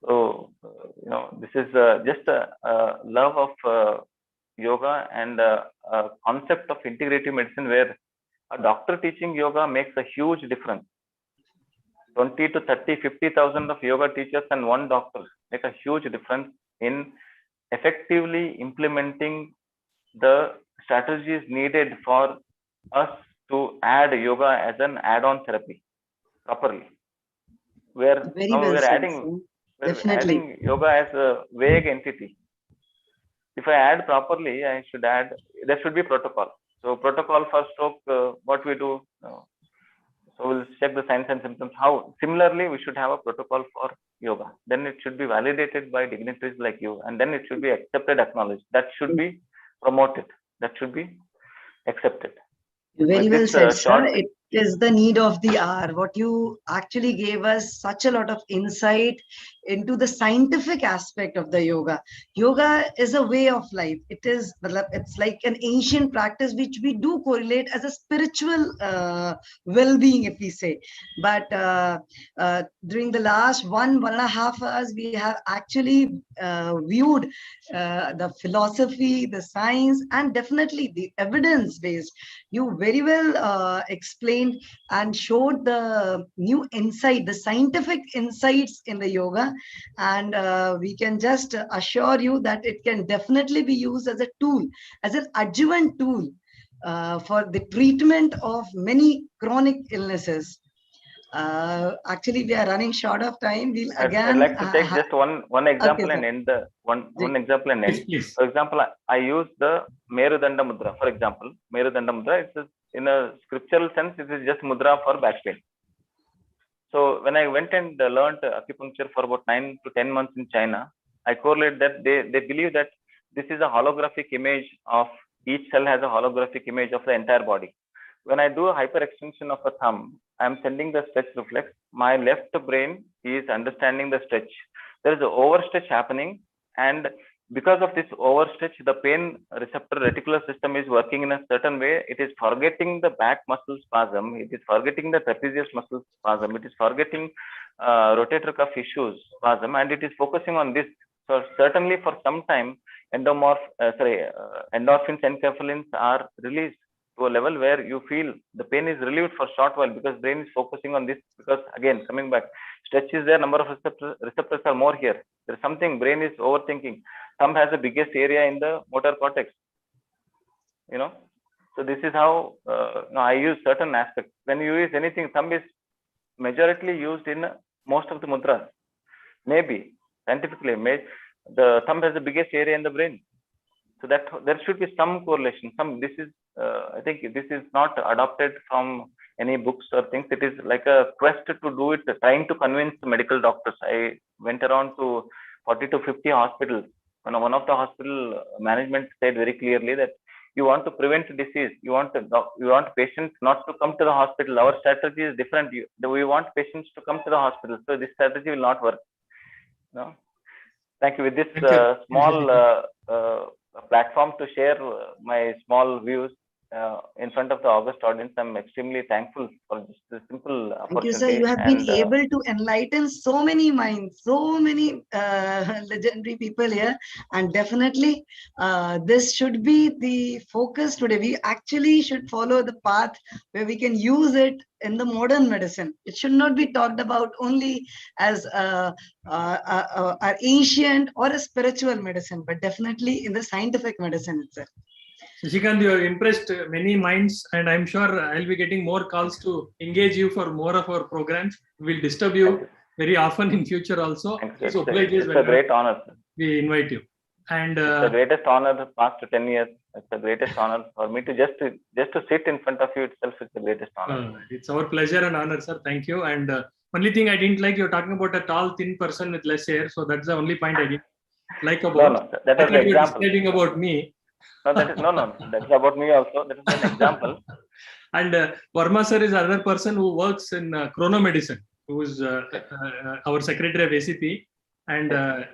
So, this is just a love of yoga and a concept of integrative medicine where a doctor teaching yoga makes a huge difference. 20 to 30, 50,000 of yoga teachers and one doctor make a huge difference in effectively implementing the strategies needed for us to add yoga as an add-on therapy properly. Where now we're adding yoga as a vague entity. If I add properly, there should be protocol. So protocol for stroke, what we do. So we'll check the signs and symptoms. How similarly we should have a protocol for yoga. Then it should be validated by dignitaries like you, and then it should be accepted, acknowledged. That should be promoted. That should be accepted. Very well said, sir. It is the need of the hour. What you actually gave us such a lot of insight into the scientific aspect of the yoga. Yoga is a way of life. It's like an ancient practice which we do correlate as a spiritual well-being, if we say. But during the last one and a half hours, we have actually viewed the philosophy, the science, and definitely the evidence-based. You very well explained and showed the new insight, the scientific insights in the yoga, and we can just assure you that it can definitely be used as a tool, as an adjuvant tool for the treatment of many chronic illnesses. Actually, we are running short of time. I'd like to take just one example and end the one example and end. Please. For example, I use the Merudanda Mudra. For example, Merudanda Mudra in a scriptural sense, it is just mudra for back pain. So when I went and learned acupuncture for about 9 to 10 months in China, I correlate that they believe that this is a holographic image of each cell has a holographic image of the entire body. When I do a hyperextension of a thumb, I am sending the stretch reflex. My left brain is understanding the stretch. There is an overstretch happening, and because of this overstretch, the pain receptor reticular system is working in a certain way. It is forgetting the back muscle spasm. It is forgetting the trapezius muscle spasm. It is forgetting rotator cuff issues spasm, and it is focusing on this. So certainly for some time, endorphins, enkephalins are released to a level where you feel the pain is relieved for a short while because brain is focusing on this. Because again, coming back, stretch is there, number of receptors are more here. There's something brain is overthinking. Thumb has the biggest area in the motor cortex. So this is how I use certain aspects. When you use anything, thumb is majority used in most of the mudras. Maybe scientifically, the thumb has the biggest area in the brain. So that there should be some correlation. I think this is not adopted from any books or things. It is like a quest to do it, trying to convince medical doctors. I went around to 40 to 50 hospitals. One of the hospital management said very clearly that you want to prevent disease. You want patients not to come to the hospital. Our strategy is different. We want patients to come to the hospital. So this strategy will not work. No. Thank you. With this small platform to share my small views in front of the august audience, I'm extremely thankful for this simple opportunity. Thank you, sir. You have been able to enlighten so many minds, so many legendary people here. And definitely, this should be the focus today. We actually should follow the path where we can use it in the modern medicine. It should not be talked about only as an ancient or a spiritual medicine, but definitely in the scientific medicine itself. Shashikant, you have impressed many minds, and I'm sure I'll be getting more calls to engage you for more of our programs. We'll disturb you very often in future also. It's a great honor. We invite you. And it's the greatest honor the past 10 years. It's the greatest honor for me to just to sit in front of you itself. It's the greatest honor. It's our pleasure and honor, sir. Thank you. And only thing I didn't like, you're talking about a tall, thin person with less hair. So that's the only point I didn't like about. No, that is the example. Describing about me. No, that's about me also. That is an example. And Verma sir is another person who works in chronomedicine, who is our secretary of ACP, and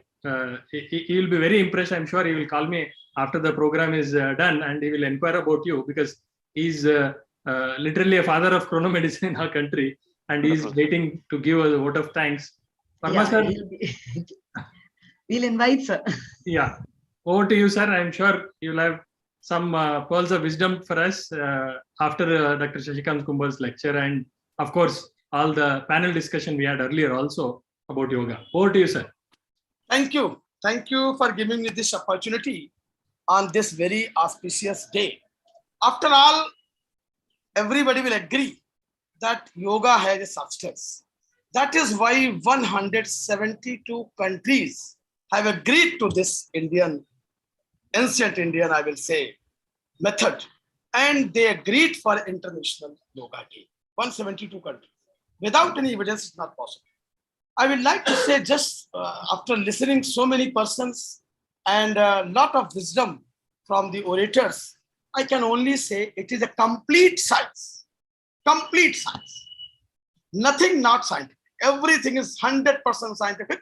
he will be very impressed. I'm sure he will call me after the program is done, and he will inquire about you because he's literally a father of chronomedicine in our country, and he's waiting to give a vote of thanks. Verma sir, we'll invite sir. Yeah. Over to you, sir. I'm sure you'll have some pearls of wisdom for us after Dr. Shashikant Kumbar's lecture, and of course, all the panel discussion we had earlier also about yoga. Over to you, sir. Thank you. Thank you for giving me this opportunity on this very auspicious day. After all, everybody will agree that yoga has a substance. That is why 172 countries have agreed to this ancient Indian, I will say, method. And they agreed for International Yoga Day. 172 countries. Without any evidence, it's not possible. I would like to say just after listening so many persons and a lot of wisdom from the orators, I can only say it is a complete science. Complete science. Nothing not scientific. Everything is 100% scientific.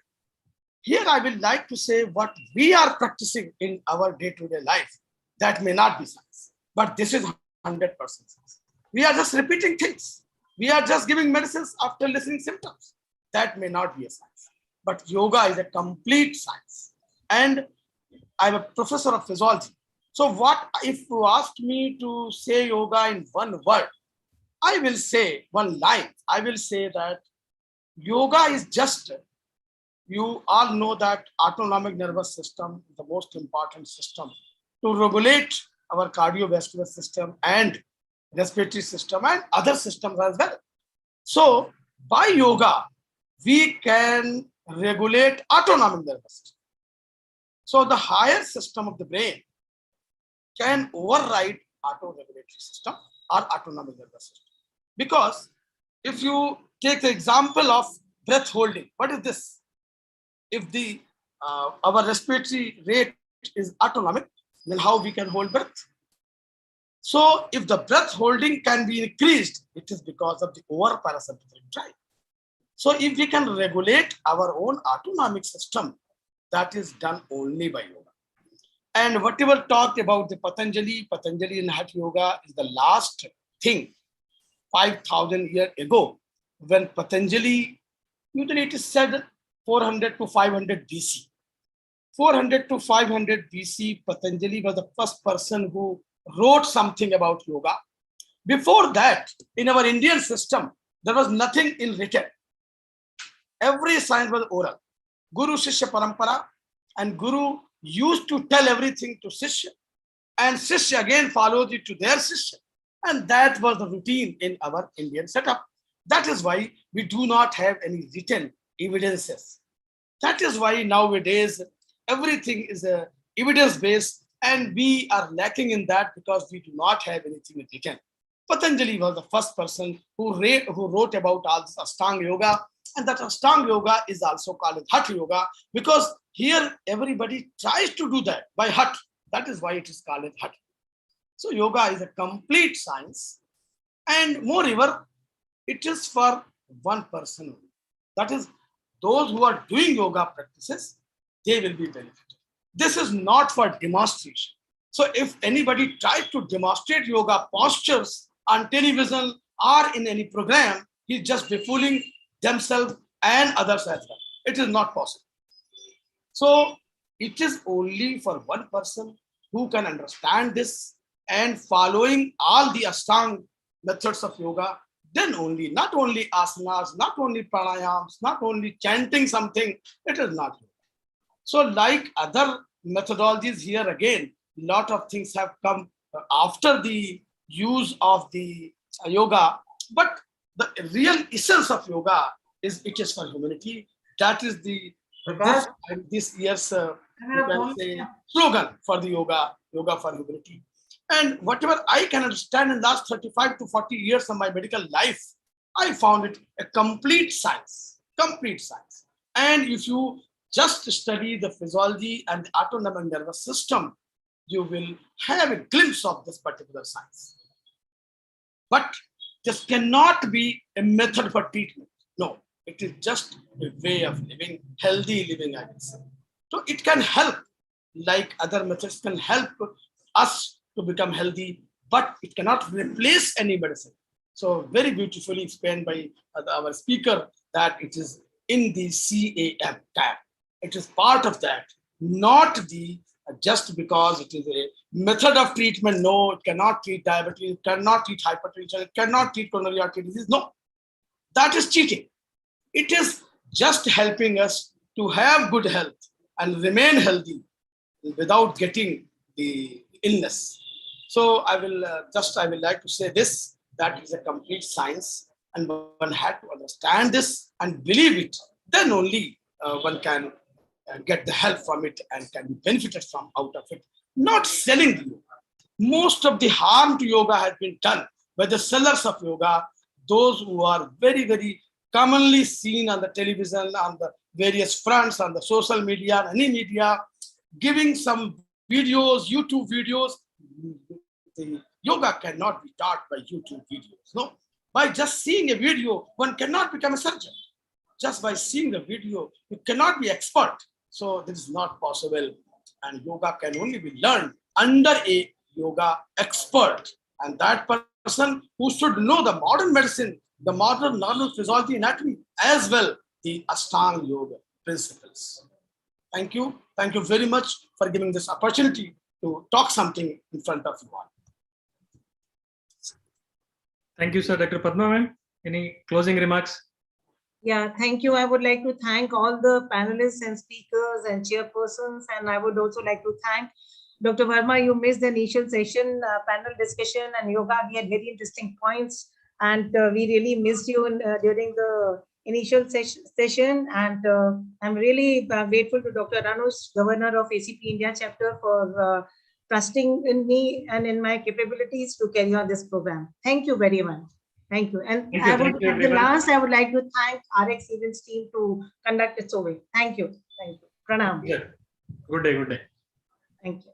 Here I would like to say what we are practicing in our day-to-day life. That may not be science, but this is 100% science. We are just repeating things. We are just giving medicines after listening symptoms. That may not be a science, but yoga is a complete science. And I'm a professor of physiology. So what if you asked me to say yoga in one word, I will say one line. I will say that yoga is just, you all know that autonomic nervous system is the most important system to regulate our cardiovascular system and respiratory system and other systems as well. So by yoga, we can regulate autonomic nervous system. So the higher system of the brain can override auto-regulatory system our autonomic nervous system. Because if you take the example of breath holding, what is this? If the our respiratory rate is autonomic, then how we can hold breath? So if the breath holding can be increased, it is because of the over parasympathetic drive. So if we can regulate our own autonomic system, that is done only by yoga. And whatever talked about the Patanjali in Hatha Yoga is the last thing 5,000 years ago, when Patanjali, usually it is said 400 to 500 BC. 400 to 500 BC, Patanjali was the first person who wrote something about yoga. Before that, in our Indian system, there was nothing in written. Every science was oral. Guru Shishya Parampara, and Guru used to tell everything to Shishya, and Shishya again follows it to their Shishya. And that was the routine in our Indian setup. That is why we do not have any written evidences. That is why nowadays everything is evidence-based, and we are lacking in that because we do not have anything written. Patanjali was the first person who wrote about all this Ashtanga Yoga, and that Ashtanga Yoga is also called Hatha Yoga because here everybody tries to do that by Hatha. That is why it is called Hatha. So yoga is a complete science, and moreover, it is for one person only. That is, those who are doing yoga practices, they will be benefited. This is not for demonstration. So if anybody tries to demonstrate yoga postures on television or in any program, he's just befooling themselves and others as well. It is not possible. So it is only for one person who can understand this and following all the Ashtanga methods of yoga, then only, not only asanas, not only pranayams, not only chanting something, it is not yoga. So like other methodologies, here again, a lot of things have come after the use of the yoga, but the real essence of yoga is it is for humanity. That is the this year's you can say slogan for the yoga for humanity. And whatever I can understand in the last 35 to 40 years of my medical life, I found it a complete science. And if you just study the physiology and the autonomic nervous system, you will have a glimpse of this particular science. But this cannot be a method for treatment. No, it is just a way of living, healthy living, I would say. So it can help, like other methods can help us to become healthy, but it cannot replace any medicine. So very beautifully explained by our speaker that it is in the CAM. It is part of that, not the just because it is a method of treatment. No, it cannot treat diabetes, it cannot treat hypertension, it cannot treat coronary artery disease. No, that is cheating. It is just helping us to have good health and remain healthy without getting the illness. So I will like to say this, that is a complete science, and one had to understand this and believe it. Then only one can get the help from it and can be benefited from out of it. Not selling the yoga. Most of the harm to yoga has been done by the sellers of yoga, those who are very, very commonly seen on the television, on the various fronts, on the social media, any media, giving some videos, YouTube videos. The yoga cannot be taught by YouTube videos. No, by just seeing a video, one cannot become a surgeon. Just by seeing the video, you cannot be expert. So this is not possible. And yoga can only be learned under a yoga expert. And that person who should know the modern medicine, the modern normal physiology, anatomy, as well the Ashtanga Yoga principles. Thank you. Thank you very much for giving this opportunity to talk something in front of you all. Thank you, sir. Dr. Padma, ma'am. Any closing remarks? Yeah, thank you. I would like to thank all the panelists and speakers and chairpersons, and I would also like to thank Dr. Verma. You missed the initial session, panel discussion and yoga. We had very interesting points, and we really missed you during the initial session. And I'm really grateful to Dr. Anuj, Governor of ACP India chapter, for trusting in me and in my capabilities to carry on this program. Thank you very much. Thank you. And Thank you. Thank you, at the last, I would like to thank RX Events team to conduct it so well. Thank you. Thank you. Pranam. Good day. Good day. Thank you.